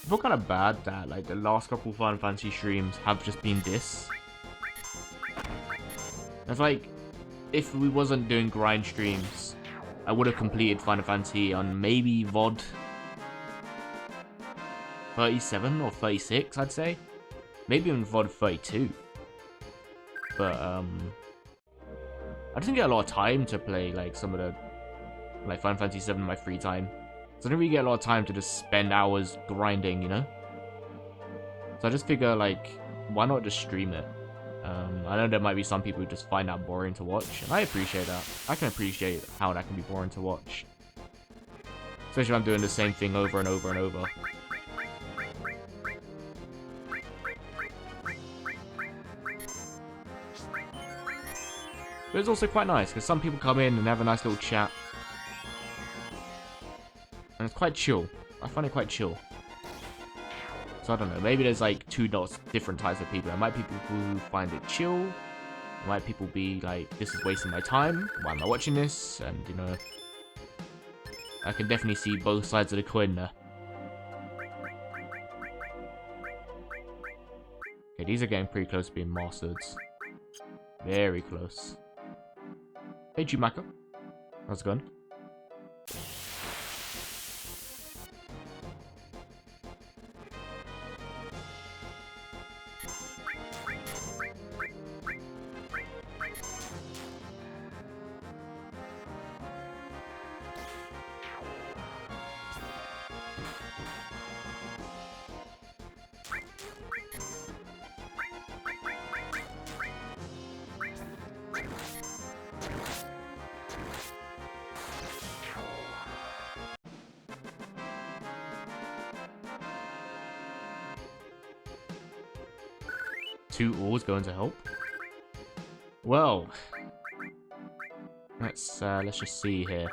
I feel kind of bad that like the last couple Final Fantasy streams have just been this. It's like, if we wasn't doing grind streams, I would have completed Final Fantasy on maybe VOD 37 or 36, I'd say. Maybe even VOD 32. But, I didn't get a lot of time to play, like, some of the, like, Final Fantasy 7 in my free time. So I didn't really get a lot of time to just spend hours grinding, you know? So I just figure, like, why not just stream it? I know there might be some people who just find that boring to watch, and I appreciate that. I can appreciate how that can be boring to watch. Especially if I'm doing the same thing over and over and over. But it's also quite nice, because some people come in and have a nice little chat. And it's quite chill. I find it quite chill. So I don't know, maybe there's like two different types of people. There might be people who find it chill. There might people be like, this is wasting my time. Why am I watching this? And you know, I can definitely see both sides of the coin there. Okay, these are getting pretty close to being mastered. Very close. Hey, Chumaka. How's it going? Two ores going to help? Well, let's just see here.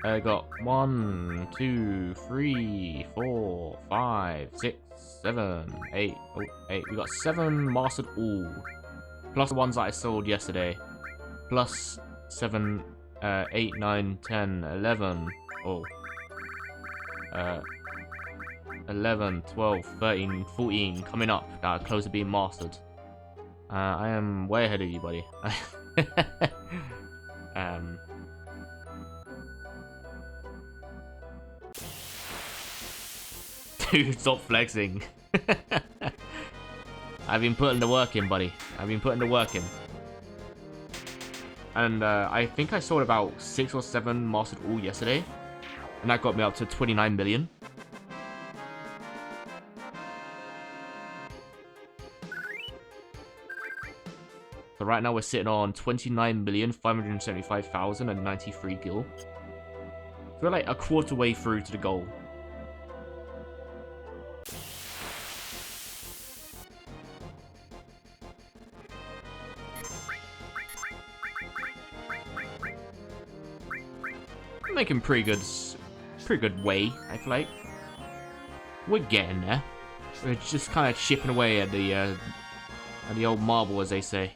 I got 1, 2, 3, 4, 5, 6, 7, 8. Oh, 8. We got 7 mastered all. Plus the ones that I sold yesterday. Plus 7, 8, 9, 10, 11. Oh. 11, 12, 13, 14 coming up that are close to being mastered. I am way ahead of you, buddy. Dude, stop flexing. I've been putting the work in, buddy. I've been putting the work in. And I think I sold about 6 or 7 mastered all yesterday. And that got me up to 29 million. So right now we're sitting on 29,575,093 gil. So we're like a quarter way through to the goal. Making pretty good way, I feel like. We're getting there. We're just kind of chipping away at the old marble, as they say.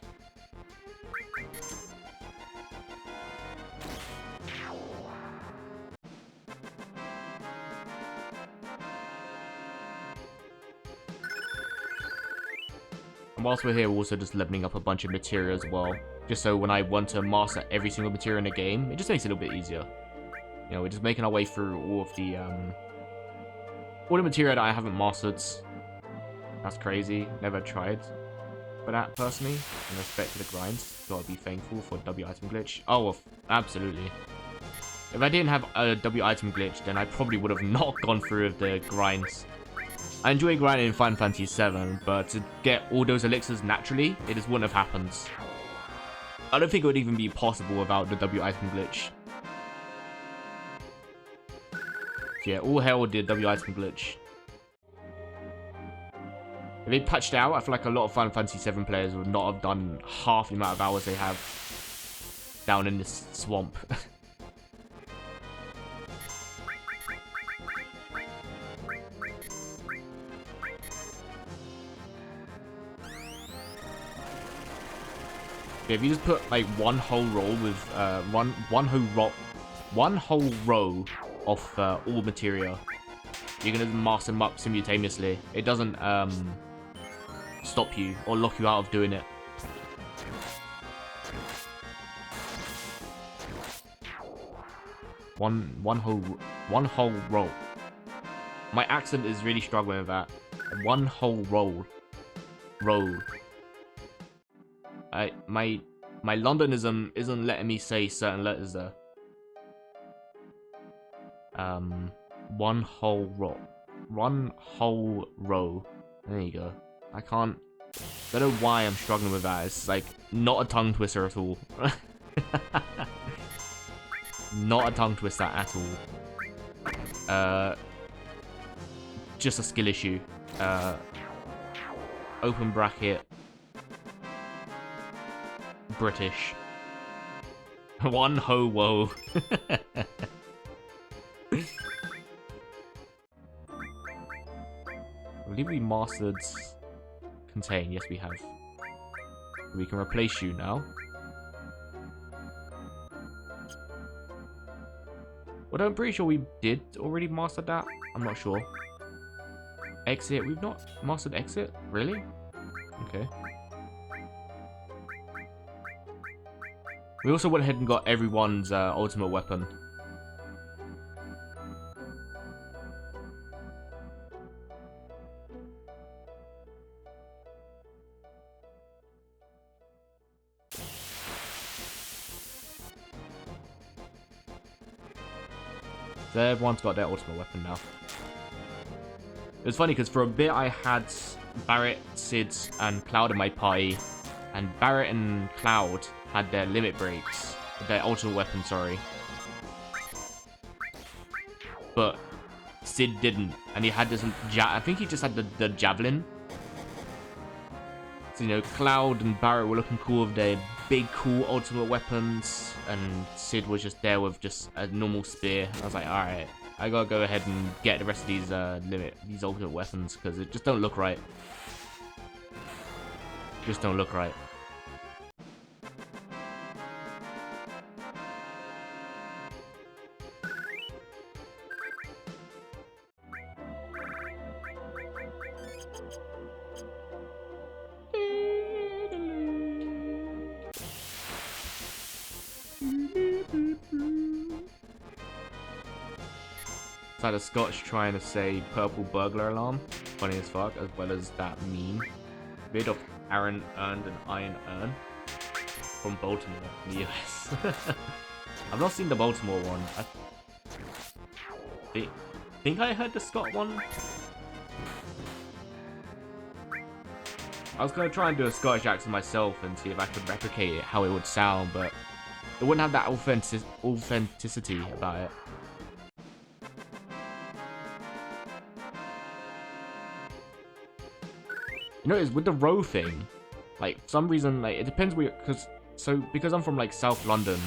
And whilst we're here, we're also just leveling up a bunch of materia as well. Just so when I want to master every single materia in the game, it just makes it a little bit easier. You know, we're just making our way through all the materia that I haven't mastered. That's crazy. Never tried for that, personally. In respect to the grinds, gotta be thankful for W item glitch. Oh, well, absolutely. If I didn't have a W item glitch, then I probably would have not gone through with the grinds. I enjoy grinding in Final Fantasy VII, but to get all those elixirs naturally, it just wouldn't have happened. I don't think it would even be possible without the W item glitch. So yeah, all hail the W item glitch. If they patched out, I feel like a lot of Final Fantasy VII players would not have done half the amount of hours they have down in this swamp. Yeah, if you just put like one whole roll with one whole row of all materia, you're gonna master them up simultaneously. It doesn't stop you or lock you out of doing it. One whole roll. My accent is really struggling with that. One whole roll. My Londonism isn't letting me say certain letters there. One whole row. There you go. I don't know why I'm struggling with that. It's like not a tongue twister at all. Not a tongue twister at all. Just a skill issue. Open bracket. British. One ho woe. I believe we mastered contain. Yes, we have. We can replace you now. Well, I'm pretty sure we did already master that. I'm not sure. Exit. We've not mastered exit? Really? Okay. We also went ahead and got everyone's ultimate weapon. So everyone's got their ultimate weapon now. It was funny because for a bit I had Barret, Sid, and Cloud in my party, and Barret and Cloud had their limit breaks, their ultimate weapon, sorry. But Sid didn't, and he had this, I think he just had the javelin. So, you know, Cloud and Barret were looking cool with their big, cool ultimate weapons, and Sid was just there with just a normal spear. I was like, alright, I gotta go ahead and get the rest of these ultimate weapons, because it just don't look right. Just don't look right. It's like the Scotch trying to say purple burglar alarm. Funny as fuck, as well as that meme. Made of Aaron earned an iron urn. From Baltimore, in the US. I've not seen the Baltimore one. I think I heard the Scott one. I was gonna try and do a Scottish accent myself and see if I could replicate it, how it would sound, but it wouldn't have that authenticity about it. You know, it's with the row thing. Like, for some reason, like, it depends where, because I'm from, like, South London,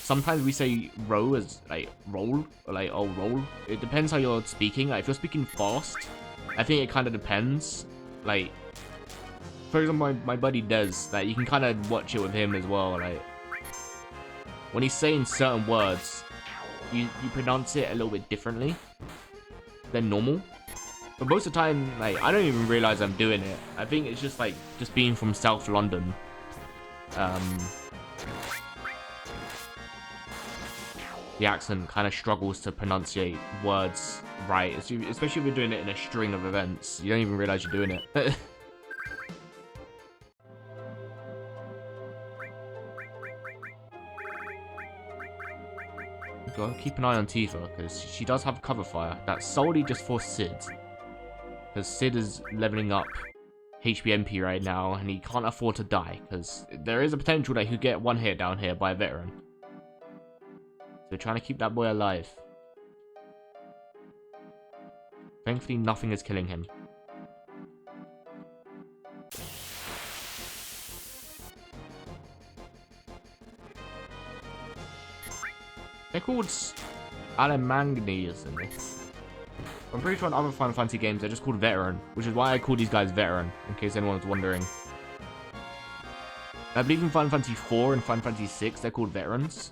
sometimes we say row as, like, roll, or, like, oh, roll. It depends how you're speaking. Like, if you're speaking fast, I think it kind of depends. Like, for example, my buddy Des, like, you can kind of watch it with him as well. Like, when he's saying certain words, you pronounce it a little bit differently than normal. But most of the time, like, I don't even realize I'm doing it. I think it's just, like, just being from South London. The accent kind of struggles to pronunciate words right. Especially if you're doing it in a string of events. You don't even realize you're doing it. Gotta keep an eye on Tifa, because she does have cover fire. That's solely just for Sid. Because Sid is leveling up HBMP right now, and he can't afford to die, because there is a potential that he could get one hit down here by a veteran. So trying to keep that boy alive. Thankfully, nothing is killing him. They're called Alamanganias in this. I'm pretty sure in other Final Fantasy games they're just called Veteran, which is why I call these guys Veteran, in case anyone's wondering. I believe in Final Fantasy 4 and Final Fantasy 6 they're called Veterans.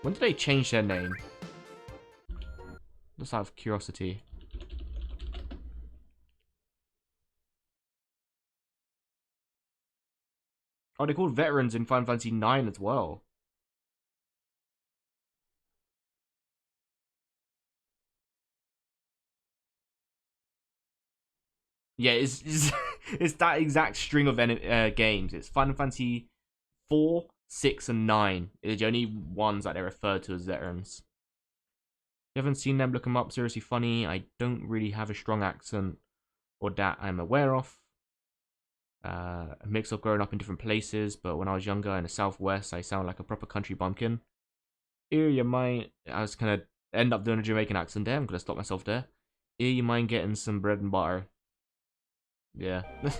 When did they change their name? Just out of curiosity. Oh, they're called Veterans in Final Fantasy 9 as well. Yeah, it's that exact string of games. It's Final Fantasy 4, 6, and 9. It's the only ones that they're referred to as veterans. If you haven't seen them, look them up. Seriously funny. I don't really have a strong accent or that I'm aware of. A mix of growing up in different places, but when I was younger in the southwest, I sound like a proper country bumpkin. Here you might... I was gonna end up doing a Jamaican accent there. I'm gonna stop myself there. Here you mind getting some bread and butter. Yeah. I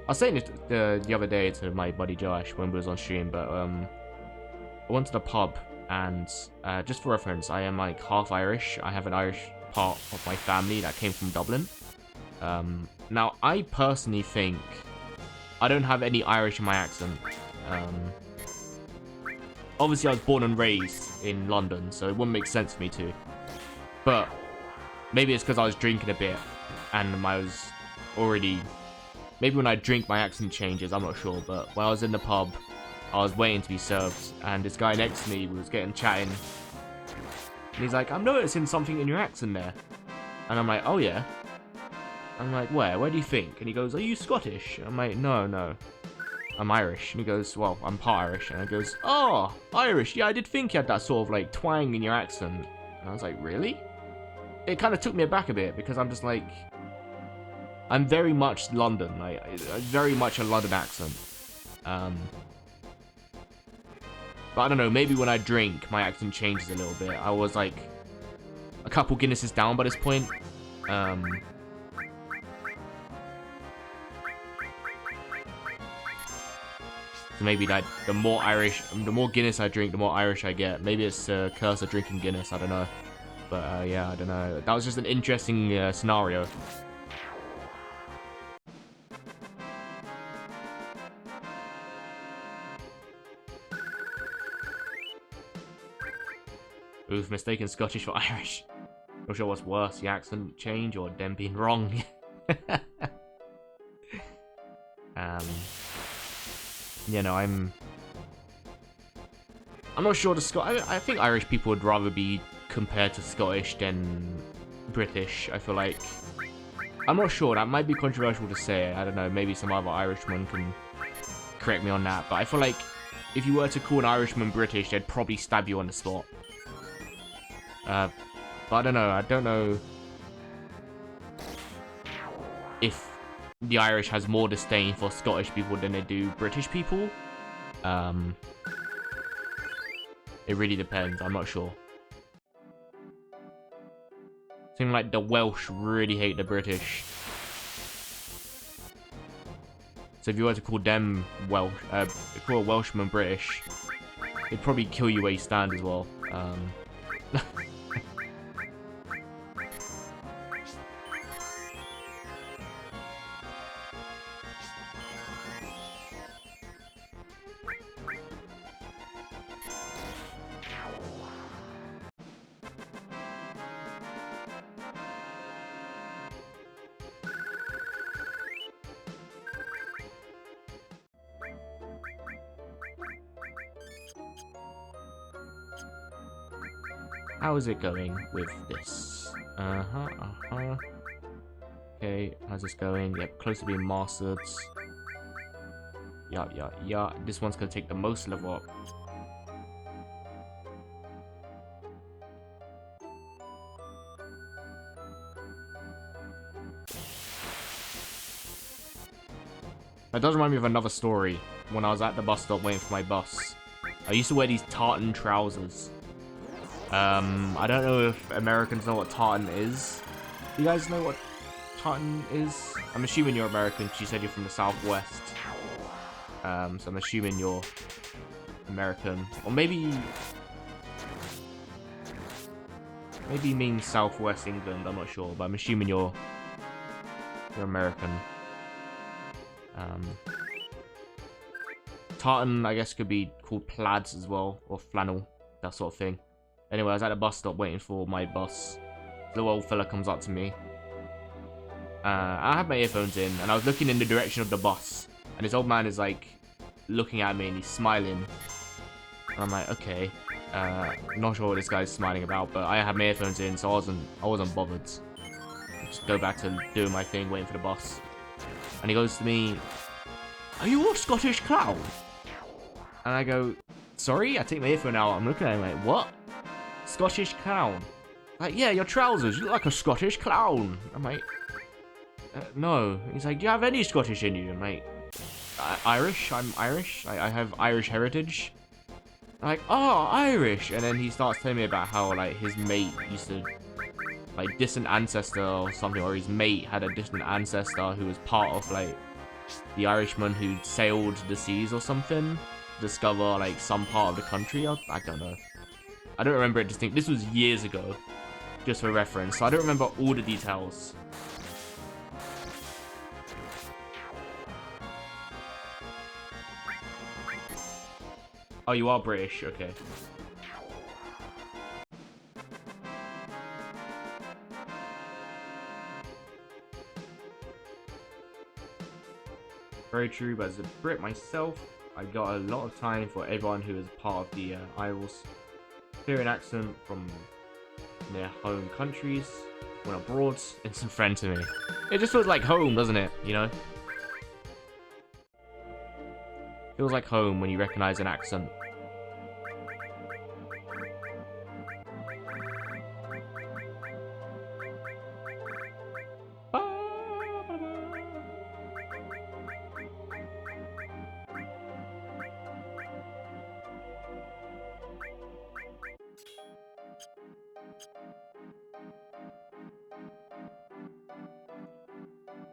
was saying it the other day to my buddy Josh when we was on stream, but I went to the pub, and just for reference, I am like half Irish. I have an Irish part of my family that came from Dublin. Now, I personally think I don't have any Irish in my accent. Obviously, I was born and raised in London, so it wouldn't make sense for me to. But maybe it's because I was drinking a bit, and I was already... Maybe when I drink, my accent changes, I'm not sure. But when I was in the pub, I was waiting to be served, and this guy next to me was getting chatting. And he's like, I'm noticing something in your accent there. And I'm like, oh yeah? I'm like, where? Where do you think? And he goes, are you Scottish? I'm like, no. I'm Irish. And he goes, well, I'm part Irish. And I goes, oh, Irish. Yeah, I did think you had that sort of like twang in your accent. And I was like, really? It kind of took me aback a bit, because I'm just like, I'm very much London. Like, very much a London accent. But I don't know, maybe when I drink, my accent changes a little bit. I was like a couple Guinnesses down by this point. So maybe like the more Guinness I drink, the more Irish I get. Maybe it's a curse of drinking Guinness, I don't know. But yeah, I don't know. That was just an interesting scenario. Oof, mistaken Scottish for Irish. Not sure what's worse, the accent change or them being wrong. You know, I'm not sure I think Irish people would rather be compared to Scottish than British, I feel like. I'm not sure, that might be controversial to say. I don't know, maybe some other Irishman can correct me on that. But I feel like if you were to call an Irishman British, they'd probably stab you on the spot. But I don't know if the Irish has more disdain for Scottish people than they do British people. It really depends. I'm not sure. Seems like the Welsh really hate the British. So if you were to call them Welsh, call a Welshman British, they'd probably kill you where you stand as well. How is it going with this? Okay, how's this going? Yep, close to being mastered. Yeah. This one's gonna take the most level up. That does remind me of another story. When I was at the bus stop waiting for my bus, I used to wear these tartan trousers. I don't know if Americans know what tartan is. Do you guys know what tartan is? I'm assuming you're American because you said you're from the Southwest. So I'm assuming you're American. Or maybe you mean Southwest England, I'm not sure. But I'm assuming you're American. Tartan, I guess, could be called plaids as well. Or flannel, that sort of thing. Anyway, I was at the bus stop waiting for my bus. The little old fella comes up to me. I had my earphones in, and I was looking in the direction of the bus. And this old man is like looking at me, and he's smiling. And I'm like, okay, not sure what this guy's smiling about, but I had my earphones in, so I wasn't bothered. Just go back to doing my thing, waiting for the bus. And he goes to me, "Are you a Scottish clown?" And I go, "Sorry." I take my earphone out. I'm looking at him like, "What? Scottish clown?" Like, "Yeah, your trousers, you look like a Scottish clown." I'm like, "No." He's like, "Do you have any Scottish in you?" I'm like, "Irish, I'm Irish. I have Irish heritage." I'm like, "Oh, Irish." And then he starts telling me about how, like, his mate used to, like, distant ancestor or something, or his mate had a distant ancestor who was part of, like, the Irishman who sailed the seas or something, discover, like, some part of the country. I don't know. I don't remember it distinctly. This was years ago, just for reference, so I don't remember all the details. Oh, you are British? Okay. Very true, but as a Brit myself, I got a lot of time for everyone who is part of the Isles. Hear an accent from their home countries, when abroad, it's a friend to me. It just feels like home, doesn't it? You know? Feels like home when you recognize an accent.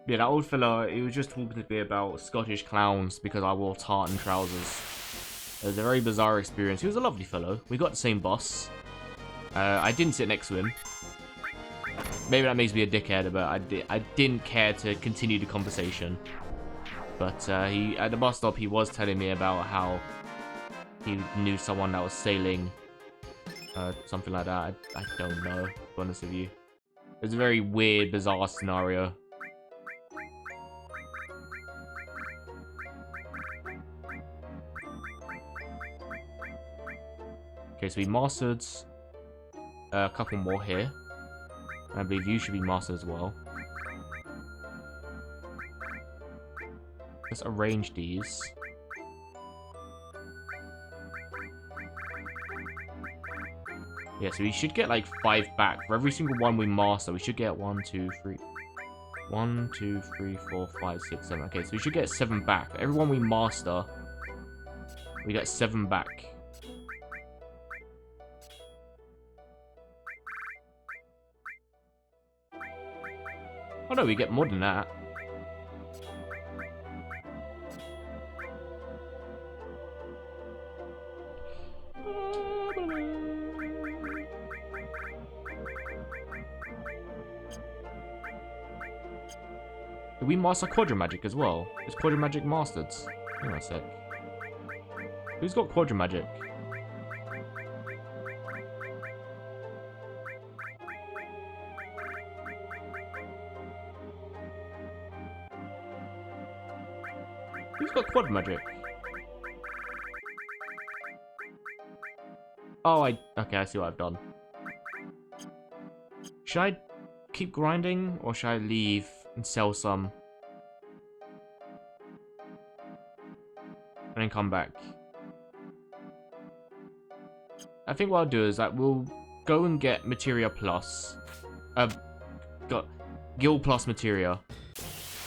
Yeah, that old fella, he was just talking to me about Scottish clowns because I wore tartan trousers. It was a very bizarre experience. He was a lovely fellow. We got the same bus. I didn't sit next to him. Maybe that makes me a dickhead, but I didn't care to continue the conversation. But he at the bus stop, he was telling me about how he knew someone that was sailing, something like that. I don't know, to be honest with you. It was a very weird, bizarre scenario. Okay, so we mastered a couple more here. I believe you should be mastered as well. Let's arrange these. Yeah, so we should get like 5 back. For every single one we master, we should get 1, 2, 3. 1, 2, 3, 4, 5, 6, 7. Okay, so we should get 7 back. Everyone we master, we get 7 back. Oh no, we get more than that. Did we master Quadra Magic as well? Is Quadra Magic mastered? Hang on a sec. Who's got Quadra Magic? Who's got Quadra Magic? Oh, okay, I see what I've done. Should I keep grinding, or should I leave and sell some? And then come back. I think what I'll do is that we'll go and get Materia Plus. Got Guild Plus Materia.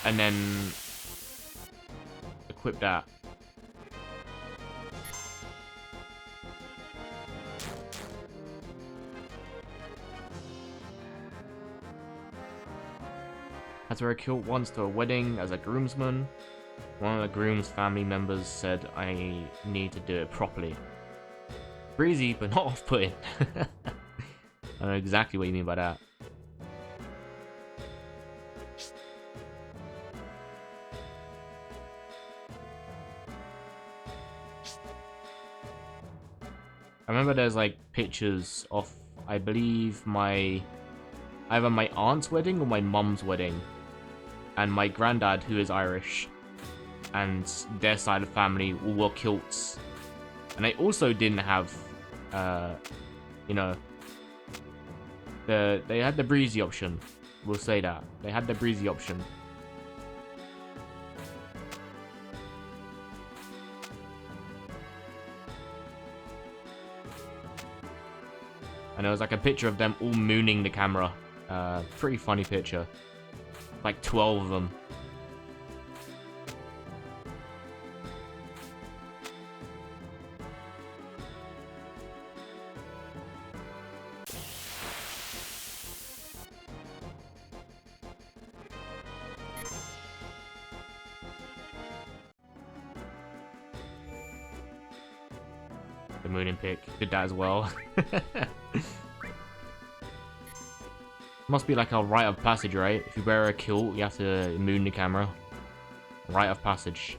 And then equip that. Had to wear a kilt once to a wedding as a groomsman. One of the groom's family members said I need to do it properly. Breezy, but not off-putting. I know exactly what you mean by that. I remember there's like pictures of, I believe, either my aunt's wedding or my mum's wedding. And my granddad, who is Irish, and their side of the family all wore kilts. And they also didn't have, you know, they had the breezy option. We'll say that. They had the breezy option. And there was like a picture of them all mooning the camera. Pretty funny picture. Like 12 of them. The mooning pick did that as well. Must be like a rite of passage, right? If you wear a kilt, you have to moon the camera. Rite of passage.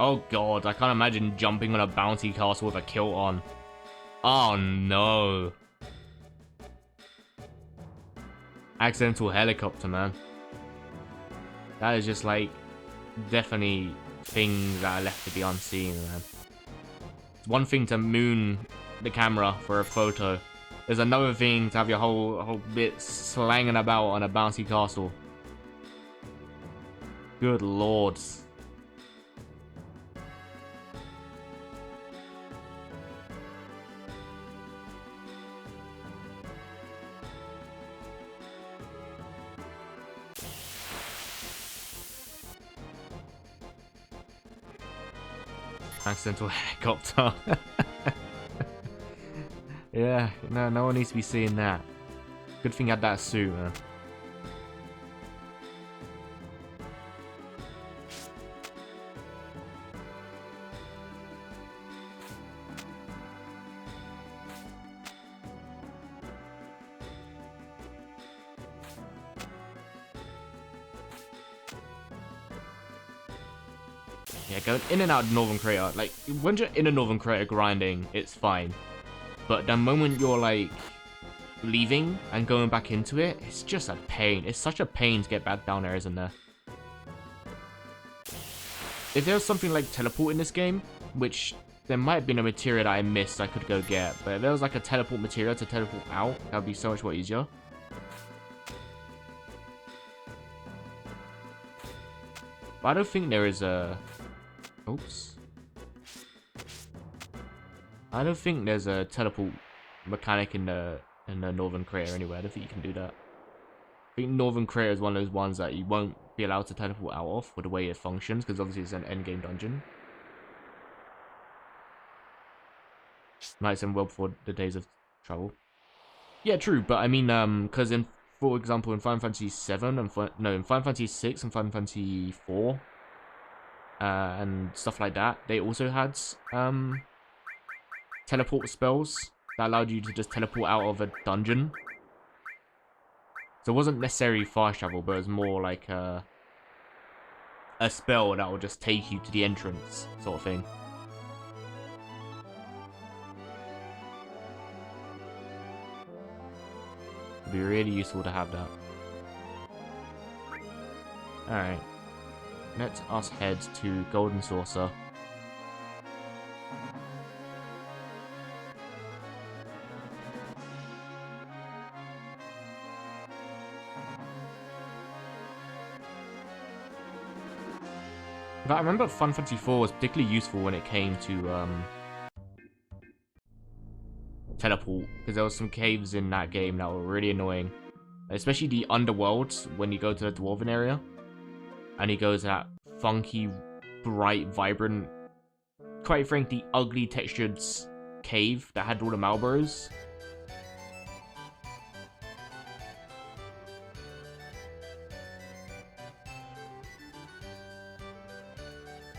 Oh god, I can't imagine jumping on a bouncy castle with a kilt on. Oh no. Accidental helicopter, man. That is just like, definitely things that are left to be unseen, man. It's one thing to moon the camera for a photo. There's another thing to have your whole bit slanging about on a bouncy castle. Good lord. Accidental helicopter. Yeah, no one needs to be seeing that. Good thing I had that suit, man. Yeah, going in and out of Northern Crater. Like, when you're in a Northern Crater grinding, it's fine. But the moment you're, like, leaving and going back into it, it's just a pain. It's such a pain to get back down there, isn't there? If there was something like teleport in this game, which there might have been a material that I missed I could go get, but if there was like a teleport material to teleport out, that would be so much more easier. But I don't think there is a... Oops. I don't think there's a teleport mechanic in the Northern Crater anyway. I don't think you can do that. I think Northern Crater is one of those ones that you won't be allowed to teleport out of with the way it functions, because obviously it's an endgame dungeon. Nice and well before the days of travel. Yeah, true, but I mean, because for example, in Final Fantasy 7 and in Final Fantasy 6 and Final Fantasy 4, and stuff like that, they also had teleport spells that allowed you to just teleport out of a dungeon. So it wasn't necessarily fast travel, but it was more like a spell that will just take you to the entrance, sort of thing. It'd be really useful to have that. Alright. Let us head to Golden Saucer. But I remember Final Fantasy 4 was particularly useful when it came to teleport, because there was some caves in that game that were really annoying, especially the underworld when you go to the dwarven area and he goes that funky, bright, vibrant, quite frankly ugly textured cave that had all the Malboros.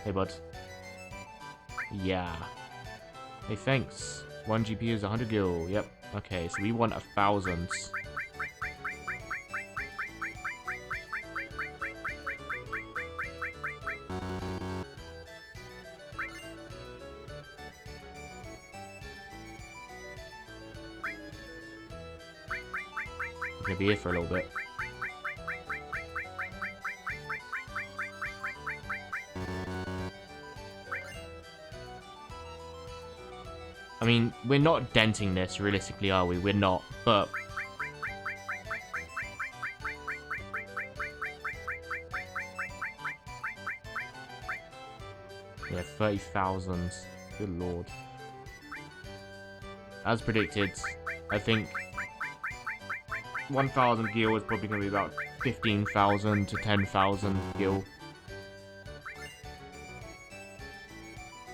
Hey bud. Yeah. Hey, thanks. 1 GP is 100 gil. Yep. Okay, so we want 1,000. We're gonna be here for a little bit. I mean, we're not denting this, realistically, are we? We're not, but... yeah, 30,000. Good lord. As predicted, I think 1,000 gil is probably going to be about 15,000 to 10,000 gil.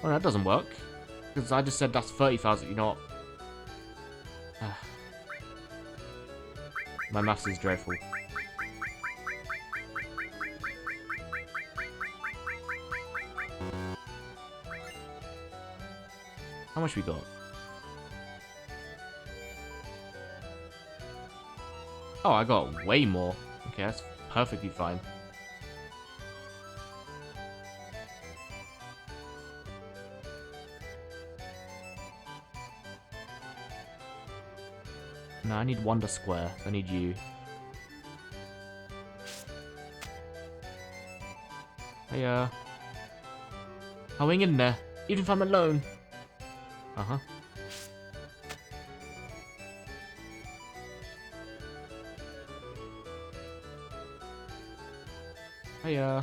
Well, that doesn't work. Because I just said that's 30,000, you know what? My maths is dreadful. How much we got? Oh, I got way more. Okay, that's perfectly fine. No, I need Wonder Square. I need you. Hey, I'll hang in there, even if I'm alone. Uh-huh. Hey,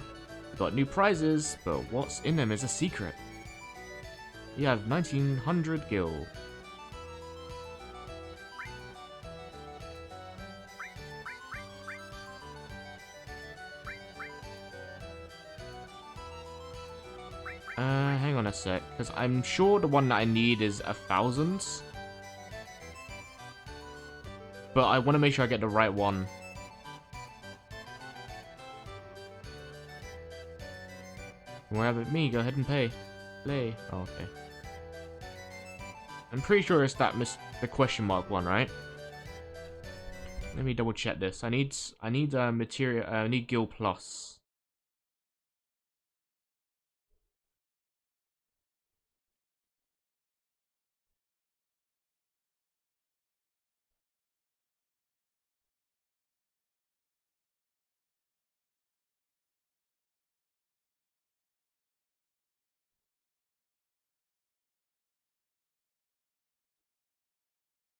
we got new prizes, but what's in them is a secret. You have 1,900 gil. Hang on a sec, because I'm sure the one that I need is 1,000. But I want to make sure I get the right one. You want to have it me? Go ahead and pay. Play. Oh, okay. I'm pretty sure it's that the question mark one, right? Let me double check this. I need material. I need Gil Plus.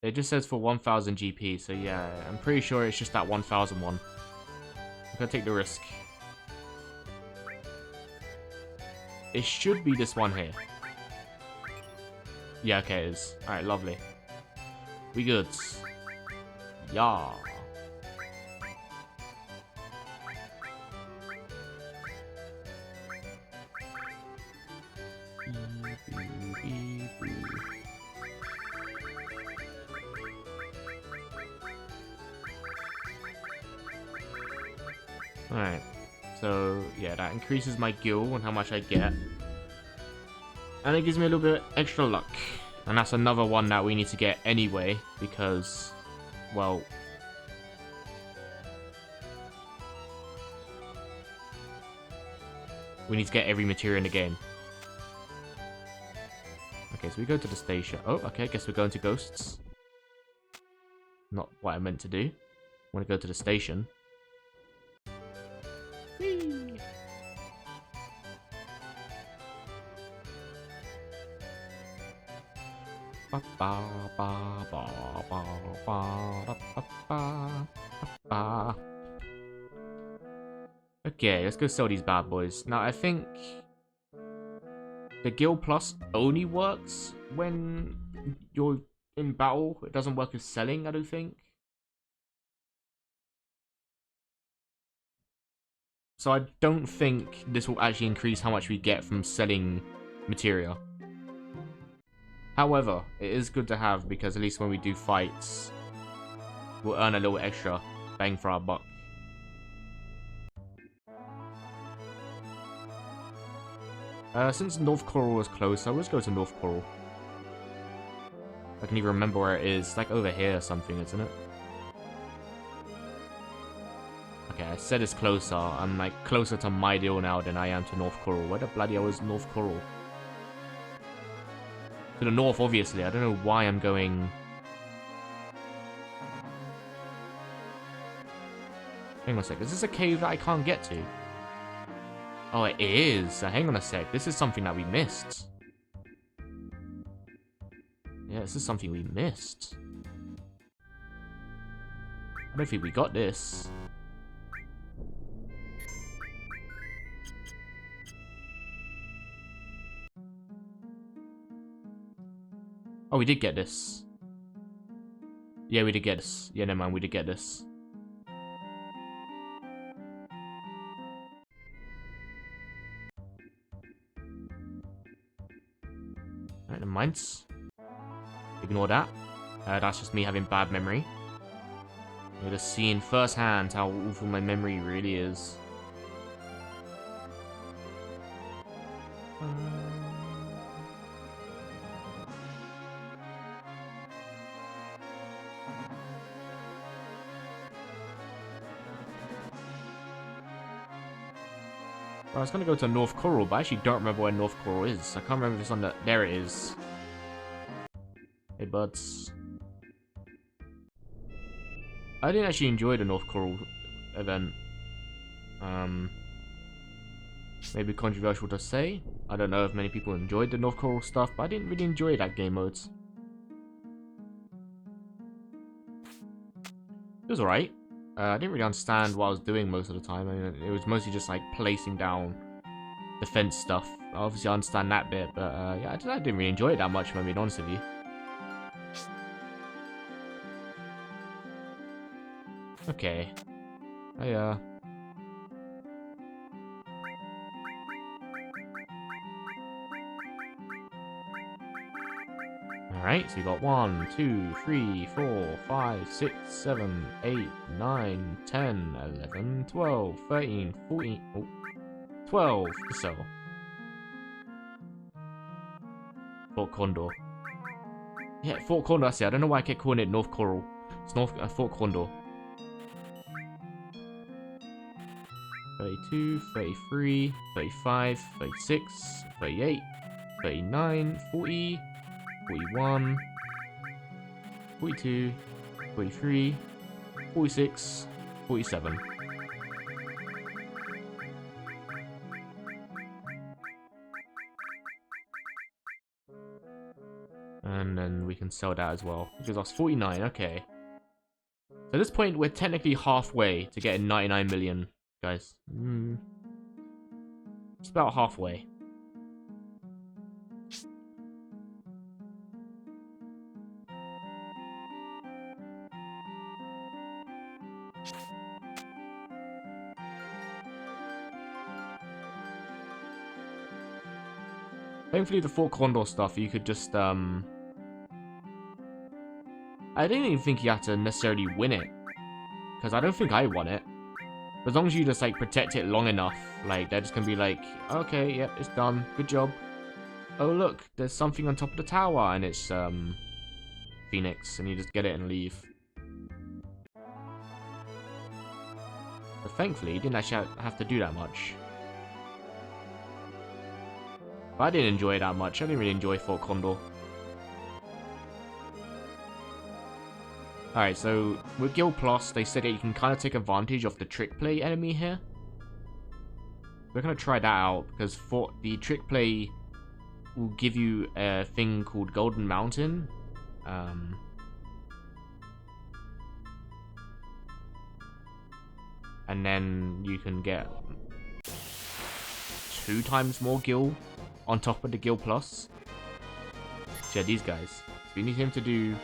It just says for 1000 GP, so yeah, I'm pretty sure it's just that 1000 one. I'm gonna take the risk. It should be this one here. Yeah, okay, it is. Alright, lovely. We good. Yeah. Alright. So, yeah, that increases my gil and how much I get. And it gives me a little bit extra luck. And that's another one that we need to get anyway, because, well... we need to get every material in the game. Okay, so we go to the station. Oh, okay, I guess we're going to Ghosts. Not what I meant to do. I want to go to the station. Whee! Ba ba ba ba ba ba ba ba ba. Okay, let's go sell these bad boys. Now, I think the Guild Plus only works when you're in battle. It doesn't work as selling, I don't think. So I don't think this will actually increase how much we get from selling materia. However, it is good to have because at least when we do fights, we'll earn a little extra bang for our buck. Since North Coral was close, so let's go to North Coral. I can even remember where it is. It's like over here or something, isn't it? Okay, I said it's closer. I'm like closer to Mydeal now than I am to North Coral. Where the bloody hell is North Coral? To the north, obviously. I don't know why I'm going... Hang on a sec. Is this a cave that I can't get to? Oh, it is. Hang on a sec. This is something that we missed. Yeah, this is something we missed. I don't think we got this. Oh, we did get this. Yeah, we did get this. Yeah, never mind. We did get this. Alright, never mind. Ignore that. That's just me having bad memory. You're just seeing firsthand how awful my memory really is. I was gonna go to North Coral, but I actually don't remember where North Coral is. I can't remember if it's on the... There it is. Hey, buds. I didn't actually enjoy the North Coral event. Maybe controversial to say. I don't know if many people enjoyed the North Coral stuff, but I didn't really enjoy that game modes. It was alright. I didn't really understand what I was doing most of the time. I mean, it was mostly just like placing down defense stuff. Obviously, I understand that bit, but yeah, I didn't really enjoy it that much, if I'm being honest with you. Okay. Alright, so you got 1, 2, 3, 4, 5, 6, 7, 8, 9, 10, 11, 12, 13, 14, oh, 12 to sell. Fort Condor. Yeah, Fort Condor, that's it. I don't know why I kept calling it North Coral. It's Fort Condor. 32, 33, 35, 36, 38, 39, 40, 41, 42, 43, 46, 47. And then we can sell that as well. It gives us 49, okay. So at this point, we're technically halfway to getting 99 million, guys. It's about halfway. Thankfully, the Fort Condor stuff, you could just, I didn't even think you had to necessarily win it. Because I don't think I won it. As long as you just, like, protect it long enough, like, they're just gonna be like, okay, yep, it's done. Good job. Oh, look, there's something on top of the tower, and it's, Phoenix, and you just get it and leave. But thankfully, you didn't actually have to do that much. But I didn't enjoy it that much. I didn't really enjoy Fort Condor. Alright, so with Guild Plus, they said that you can kind of take advantage of the Trick Play enemy here. We're going to try that out, because for the Trick Play will give you a thing called Golden Mountain. And then you can get 2 times more Gil on top of the Gil Plus. So yeah, these guys. So we need him to do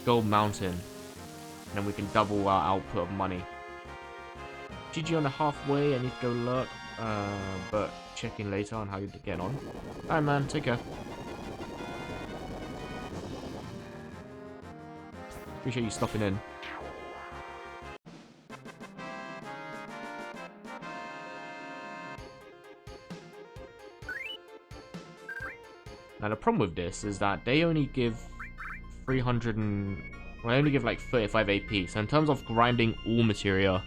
Gold Mountain. And then we can double our output of money. GG on the halfway, I need to go lurk. But check in later on how you're getting on. Alright man, take care. Appreciate you stopping in. Now the problem with this is that they only give 300 and... well, they only give like 35 AP. So in terms of grinding all materia,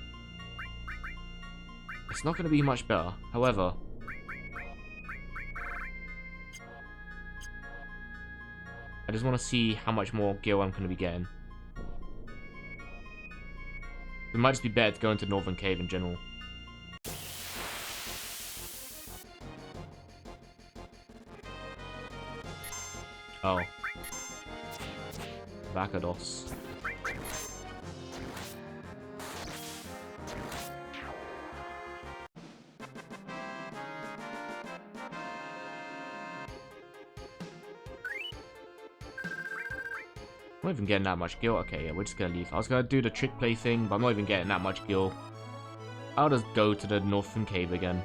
it's not going to be much better. However, I just want to see how much more Gil I'm going to be getting. It might just be better to go into Northern Cave in general. Oh. Vacados. I'm not even getting that much gil. Okay, yeah, we're just gonna leave. I was gonna do the trick play thing, but I'm not even getting that much gil. I'll just go to the Northern Cave again.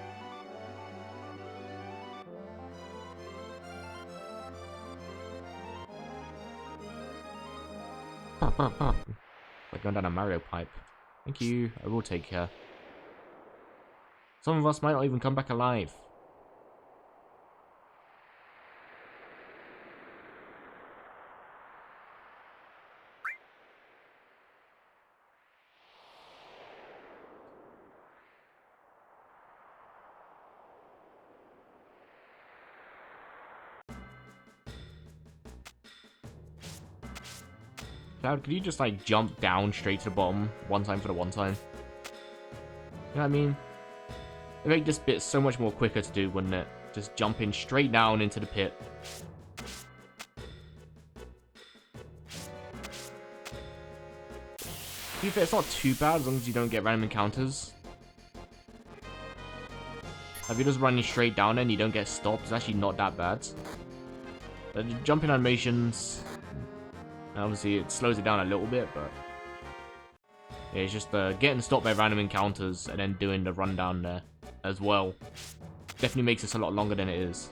Like going down a Mario pipe. Thank you. I will take care. Some of us might not even come back alive. Cloud, could you just like jump down straight to the bottom one time for the one time? You know what I mean? It'd make this bit so much more quicker to do, wouldn't it? Just jumping straight down into the pit. To be fair, it's not too bad as long as you don't get random encounters. If you're just running straight down and you don't get stopped, it's actually not that bad. The jumping animations... obviously, it slows it down a little bit, but yeah, it's just getting stopped by random encounters and then doing the rundown there as well. Definitely makes this a lot longer than it is.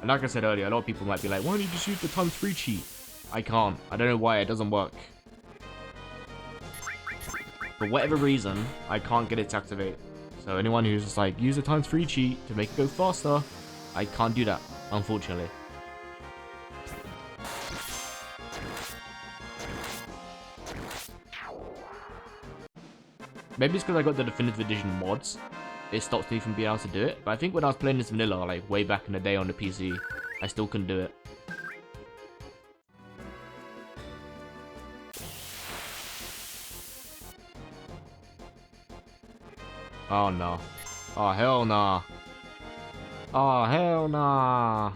And like I said earlier, a lot of people might be like, why don't you just use the ×3 cheat? I can't. I don't know why it doesn't work. For whatever reason, I can't get it to activate. So anyone who's just like, use the ×3 cheat to make it go faster, I can't do that, unfortunately. Maybe it's because I got the Definitive Edition mods. It stops me from being able to do it. But I think when I was playing this vanilla, like way back in the day on the PC, I still couldn't do it. Oh no. Oh hell nah. Oh, hell nah.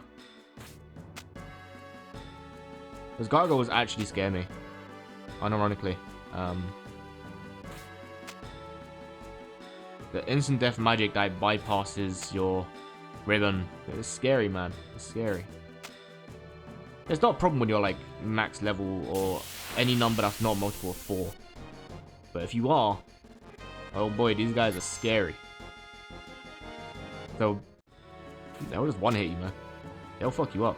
Those gargoyles actually scare me. Unironically. The instant death magic that bypasses your ribbon. It's scary, man. It's scary. It's not a problem when you're like max level or any number that's not multiple of 4. But if you are, oh boy, these guys are scary. So, they'll just one hit you, man. They'll fuck you up.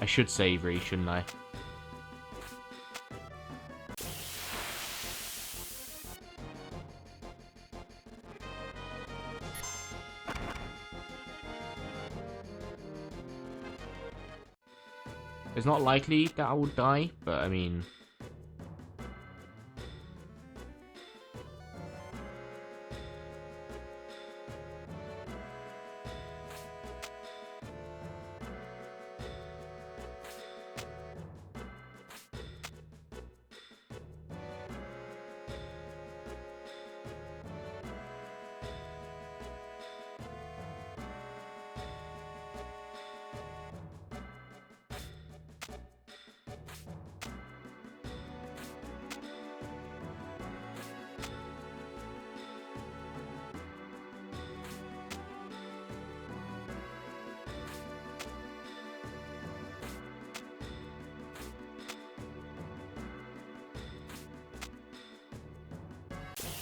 I should save, really, shouldn't I? It's not likely that I will die, but I mean...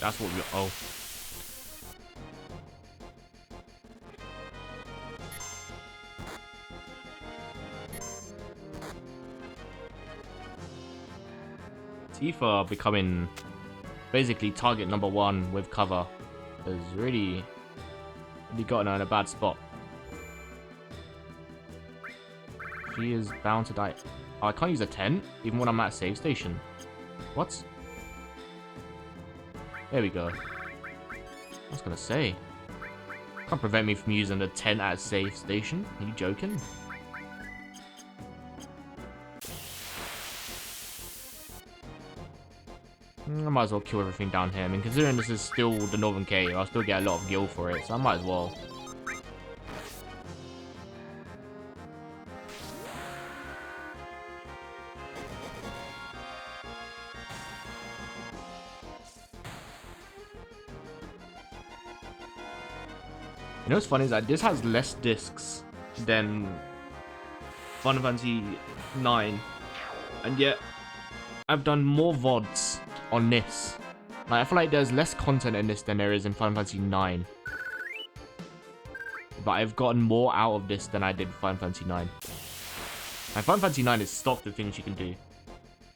That's what we... Oh. Tifa becoming basically target number 1 with cover has really gotten her in a bad spot. She is bound to die. Oh, I can't use a tent even when I'm at a save station. What? There we go. I was gonna say. Can't prevent me from using the tent at a save station. Are you joking? I might as well kill everything down here. I mean, considering this is still the Northern Cave, I'll still get a lot of gil for it, so I might as well. You know what's funny is that this has less discs than Final Fantasy 9, and yet I've done more VODs on this. Like, I feel like there's less content in this than there is in Final Fantasy 9. But I've gotten more out of this than I did with Final Fantasy 9. And Final Fantasy 9 is stocked with things you can do.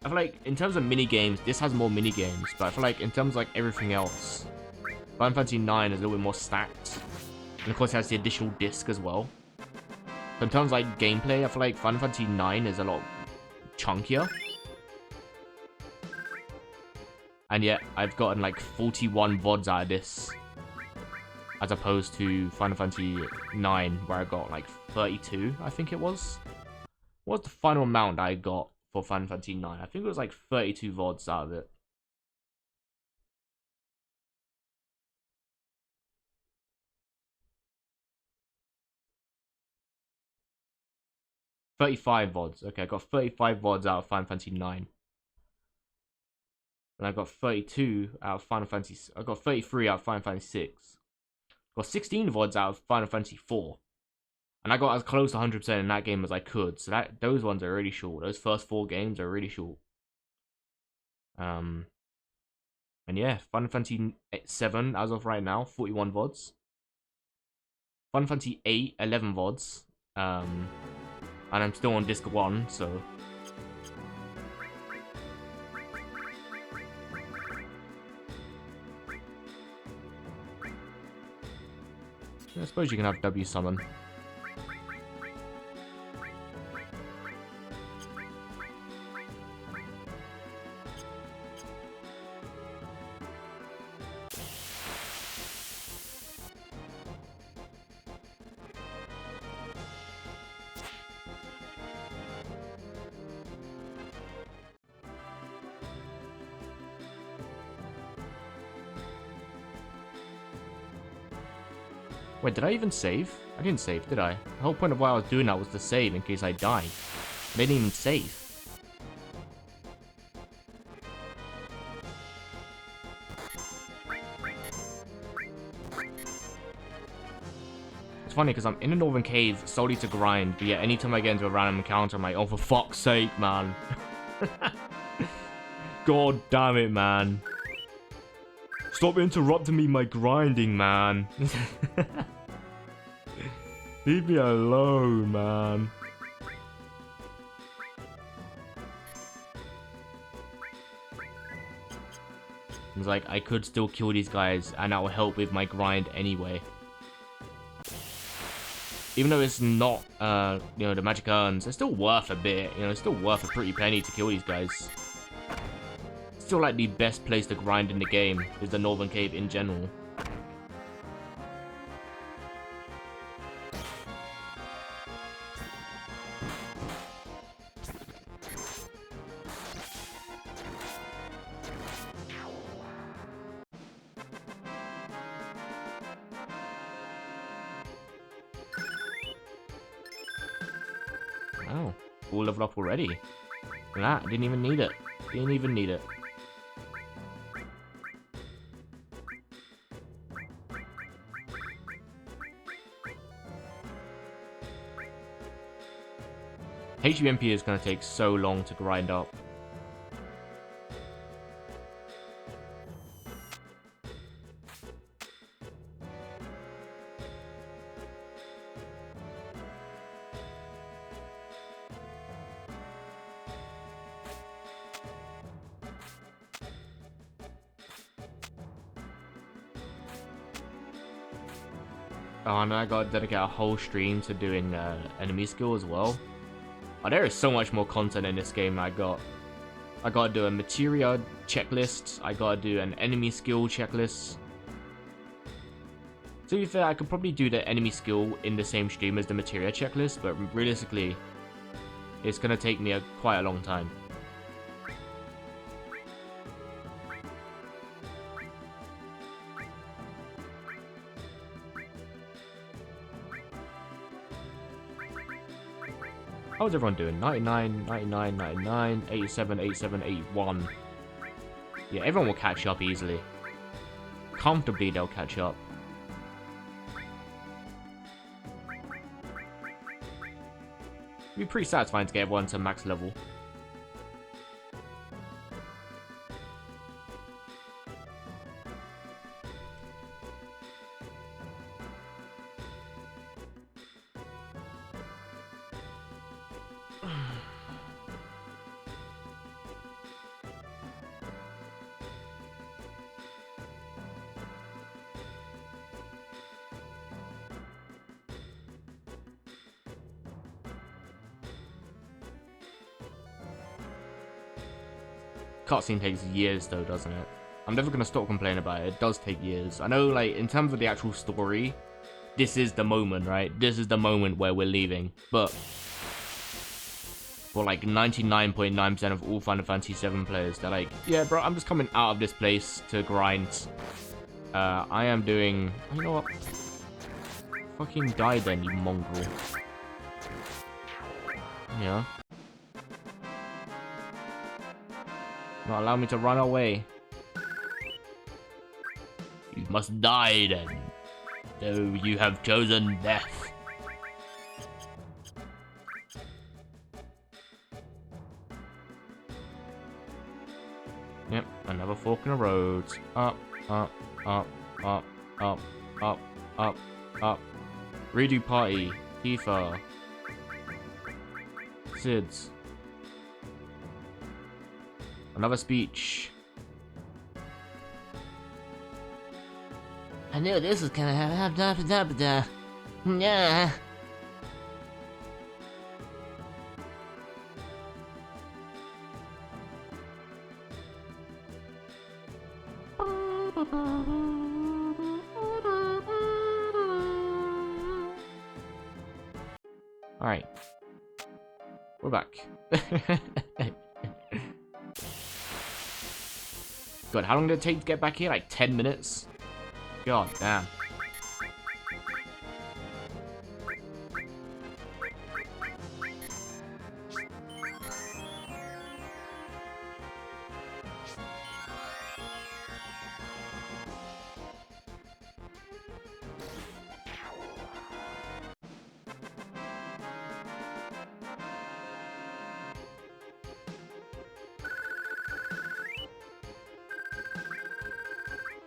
I feel like in terms of mini games, this has more mini games, but I feel like in terms of like everything else, Final Fantasy 9 is a little bit more stacked. And of course it has the additional disc as well. So in terms of like gameplay, I feel like Final Fantasy 9 is a lot chunkier. And yet I've gotten like 41 VODs out of this, as opposed to Final Fantasy 9 where I got like 32, I think it was. What's the final amount I got for Final Fantasy 9? I think it was like 32 VODs out of it. $35 VODs. Okay, I got 35 VODs out of Final Fantasy 9. And I got 32 out of Final Fantasy... I got 33 out of Final Fantasy 6. Got 16 VODs out of Final Fantasy 4. And I got as close to 100% in that game as I could. So those ones are really short. Those first 4 games are really short. And yeah, Final Fantasy 7 as of right now, 41 VODs. Final Fantasy 8, 11 VODs. And I'm still on disc 1, so... I suppose you can have W summon. Wait, did I even save? I didn't save, did I? The whole point of why I was doing that was to save in case I died. I didn't even save. It's funny because I'm in a northern cave solely to grind, but yet anytime I get into a random encounter, I'm like, oh, for fuck's sake, man. God damn it, man. Stop interrupting me my grinding, man. Leave me alone, man. It's like, I could still kill these guys, and that will help with my grind anyway. Even though it's not, you know, the magic urns, it's still worth a bit. You know, it's still worth a pretty penny to kill these guys. Still like the best place to grind in the game is the Northern Cave in general. Oh, all leveled up already. Look at that, didn't even need it. Didn't even need it. HUMP is going to take so long to grind up. Oh, and I gotta dedicate a whole stream to doing enemy skill as well. Oh, there is so much more content in this game. I gotta do a materia checklist. I gotta do an enemy skill checklist. To be fair, I could probably do the enemy skill in the same stream as the materia checklist, but realistically, it's gonna take me quite a long time. How's everyone doing? 99, 99, 99, 87, 87, 81. Yeah, everyone will catch up easily. Comfortably, they'll catch up. It'd be pretty satisfying to get everyone to max level. Cutscene takes years though, doesn't it? I'm never gonna stop complaining about it. It does take years. I know, like, in terms of the actual story, this is the moment, right? This is the moment where we're leaving. But for like 99.9% of all Final Fantasy VII players, they're like, yeah, bro, I'm just coming out of this place to grind. I am doing... You know what? Fucking die then, you mongrel. Yeah. Not allow me to run away. You must die then, though you have chosen death. Yep, another fork in the road. Up, up, up, up, up, up, up, up. Redo party. Tifa. Sids. Another speech. I knew this was gonna happen. Yeah. Alright. We're back. God, how long did it take to get back here? Like 10 minutes? God damn.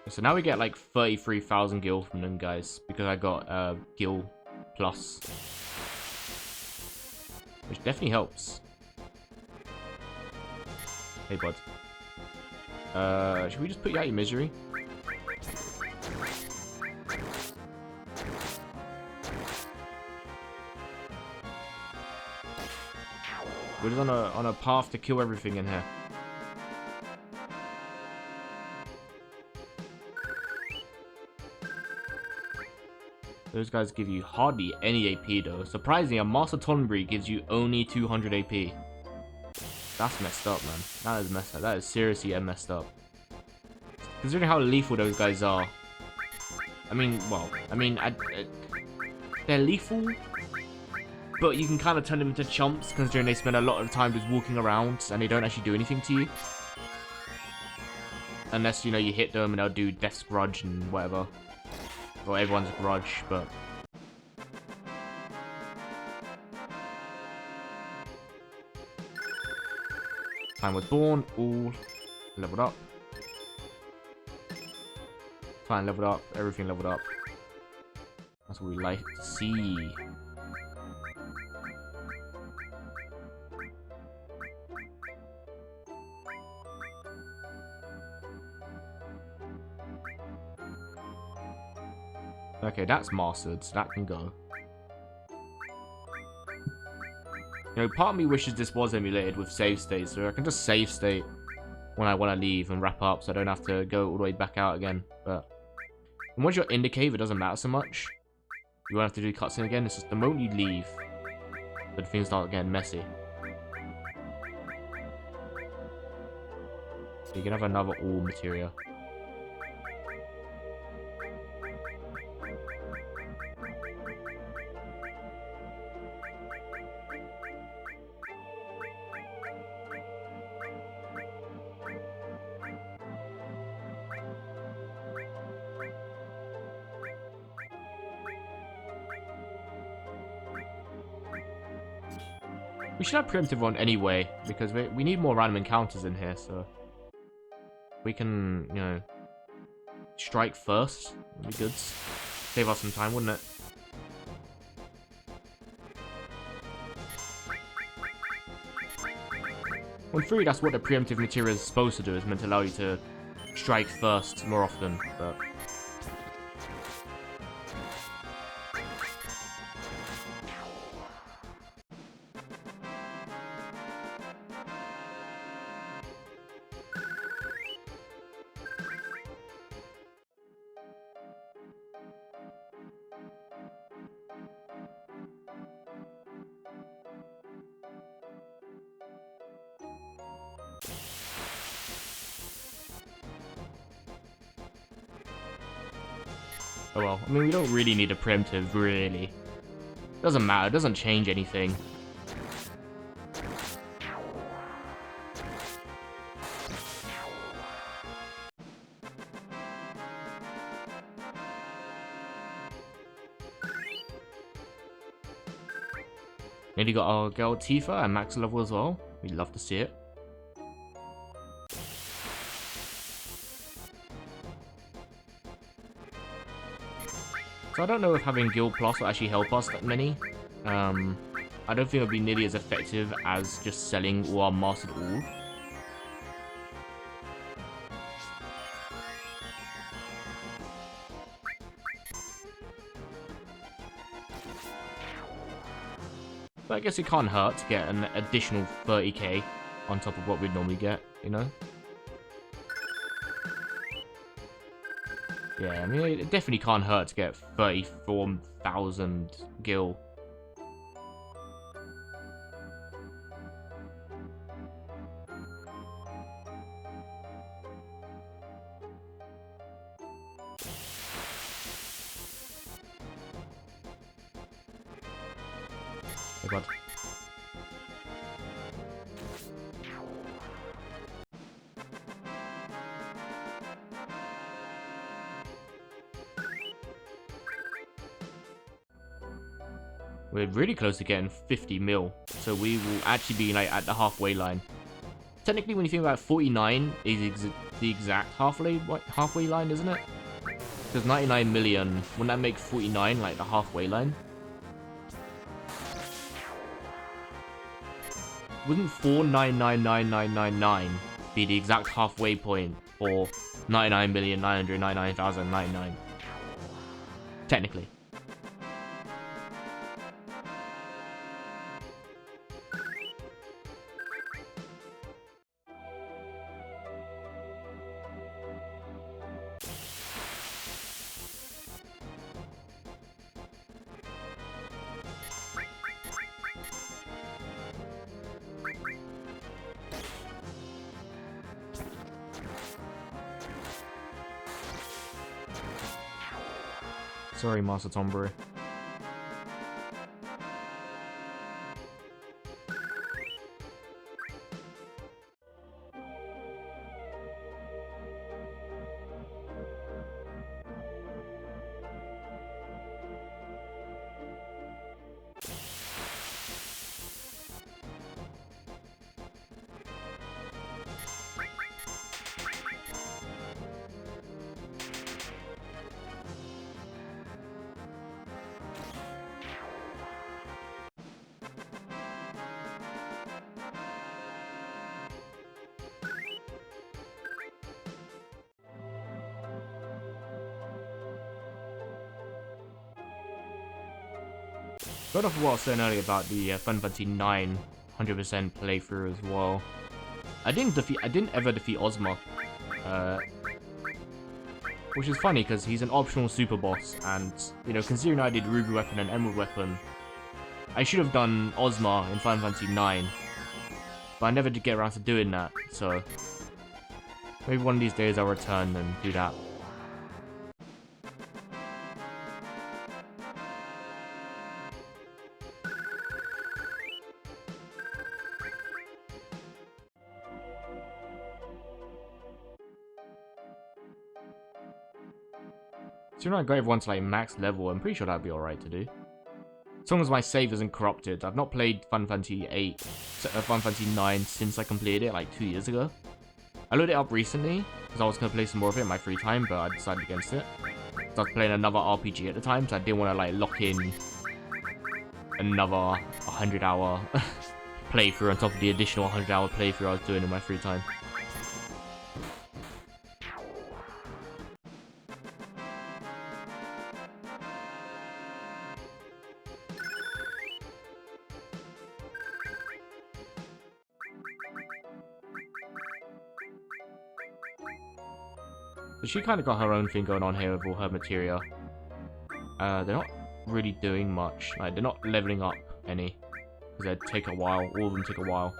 So now we get like 33,000 gil from them guys because I got gil plus, which definitely helps. Hey bud, should we just put you out of your misery? We're just on a path to kill everything in here. Those guys give you hardly any AP though. Surprisingly, a Master Tonberry gives you only 200 AP. That's messed up, man. That is messed up. That is seriously messed up. Considering how lethal those guys are. I mean, well, they're lethal, but you can kind of turn them into chumps considering they spend a lot of time just walking around and they don't actually do anything to you. Unless, you know, you hit them and they'll do Death's Grudge and whatever. Or everyone's grudge, but... Time was born, all leveled up. Fine, leveled up, everything leveled up. That's what we like to see. Okay, that's mastered, so that can go. You know, part of me wishes this was emulated with save state, so I can just save state when I want to leave and wrap up, so I don't have to go all the way back out again. But once you're in the cave, it doesn't matter so much. You won't have to do cutscene again. It's just the moment you leave that things start getting messy. So you can have another all materia. We should have preemptive one anyway, because we need more random encounters in here, so... We can, you know... Strike first. Would be good. Save us some time, wouldn't it? Well, in theory, that's what the preemptive material is supposed to do, is meant to allow you to strike first more often, but... Oh well, I mean, we don't really need a preemptive, really. Doesn't matter, it doesn't change anything. Nearly got our girl Tifa at max level as well. We'd love to see it. So I don't know if having Guild Plus will actually help us that many. I don't think it'll be nearly as effective as just selling all our Mastered All. But I guess it can't hurt to get an additional 30k on top of what we'd normally get, you know? Yeah, I mean, it definitely can't hurt to get 34,000 gil. Oh god. We're really close to getting 50 mil, so we will actually be like at the halfway line. Technically, when you think about it, 49 is the exact halfway line, isn't it? Because 99 million, wouldn't that make 49 like the halfway line? Wouldn't 4999999 be the exact halfway point for 99,999,099? Technically. Sorry, Master Tombury. Going off of what I was saying earlier about the Final Fantasy 9 100% playthrough as well. I didn't ever defeat Ozma, which is funny because he's an optional super boss, and you know, considering I did Ruby Weapon and Emerald Weapon, I should have done Ozma in Final Fantasy 9, but I never did get around to doing that. So maybe one of these days I'll return and do that. So when I go everyone to like max level, I'm pretty sure that'd be alright to do. As long as my save isn't corrupted. I've not played Final Fantasy 9 since I completed it like 2 years ago. I loaded it up recently because I was going to play some more of it in my free time, but I decided against it. So I was playing another RPG at the time, so I didn't want to like lock in another 100-hour playthrough on top of the additional 100-hour playthrough I was doing in my free time. So she kind of got her own thing going on here with all her materia. They're not really doing much. Like, they're not leveling up any. Because they take a while. All of them take a while.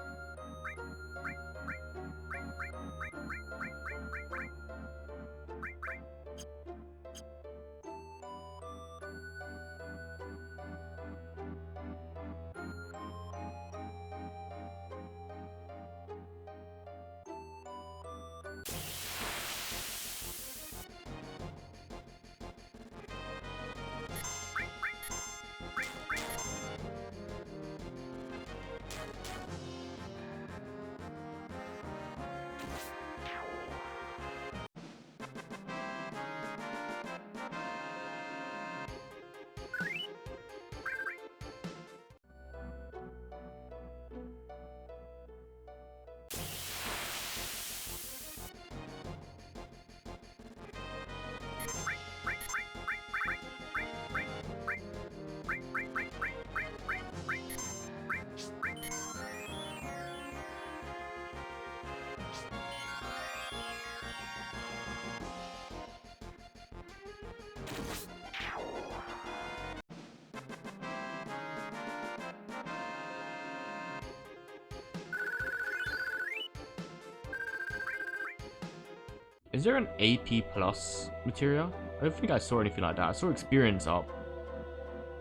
Is there an AP plus material? I don't think I saw anything like that. I saw experience up.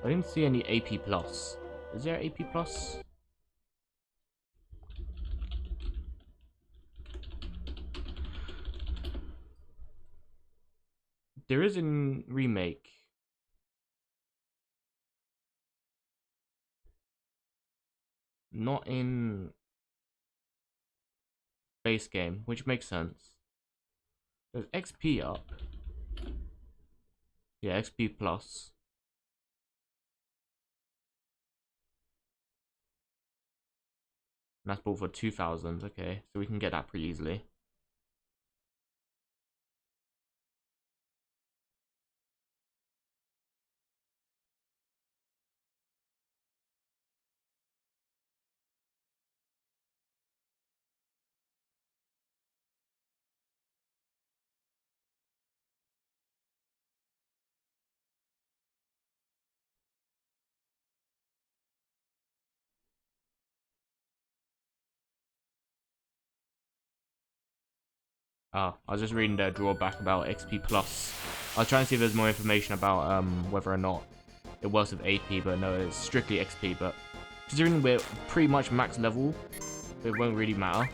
I didn't see any AP plus. Is there AP plus? There is in remake. Not in base game, which makes sense. There's XP up. Yeah, XP plus. And that's bought for 2,000. Okay, so we can get that pretty easily. I was just reading the drawback about XP plus. I was trying to see if there's more information about whether or not it works with AP, but no, it's strictly XP. But considering we're pretty much max level, it won't really matter.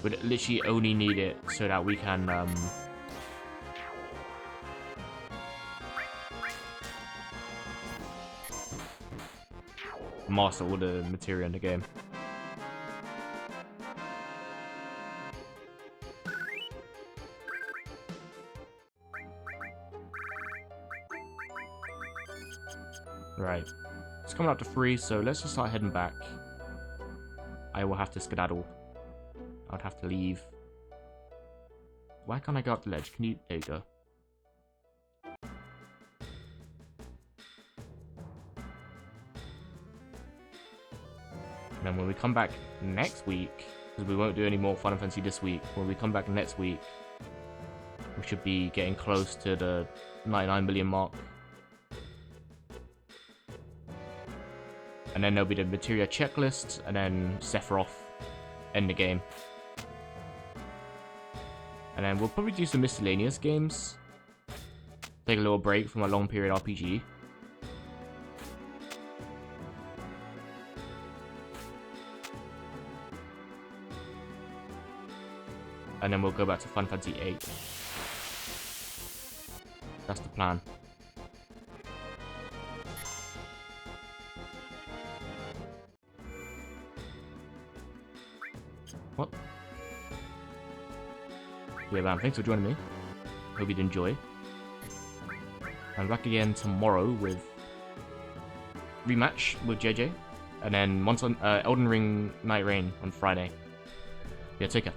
We'd literally only need it so that we can master all the material in the game. Right. It's coming up to 3, so let's just start heading back. I will have to skedaddle. I'd have to leave. Why can't I go up the ledge? Can you... There you go. And then when we come back next week, because we won't do any more Final Fantasy this week, when we come back next week, we should be getting close to the 99 million mark. And then there'll be the materia checklist, and then Sephiroth, end the game. And then we'll probably do some miscellaneous games. Take a little break from a long period RPG. And then we'll go back to Final Fantasy VIII. That's the plan. What? Yeah, man, thanks for joining me. Hope you did enjoy. I'm back again tomorrow with rematch with JJ. And then once on Elden Ring Night Rain on Friday. Yeah, take care.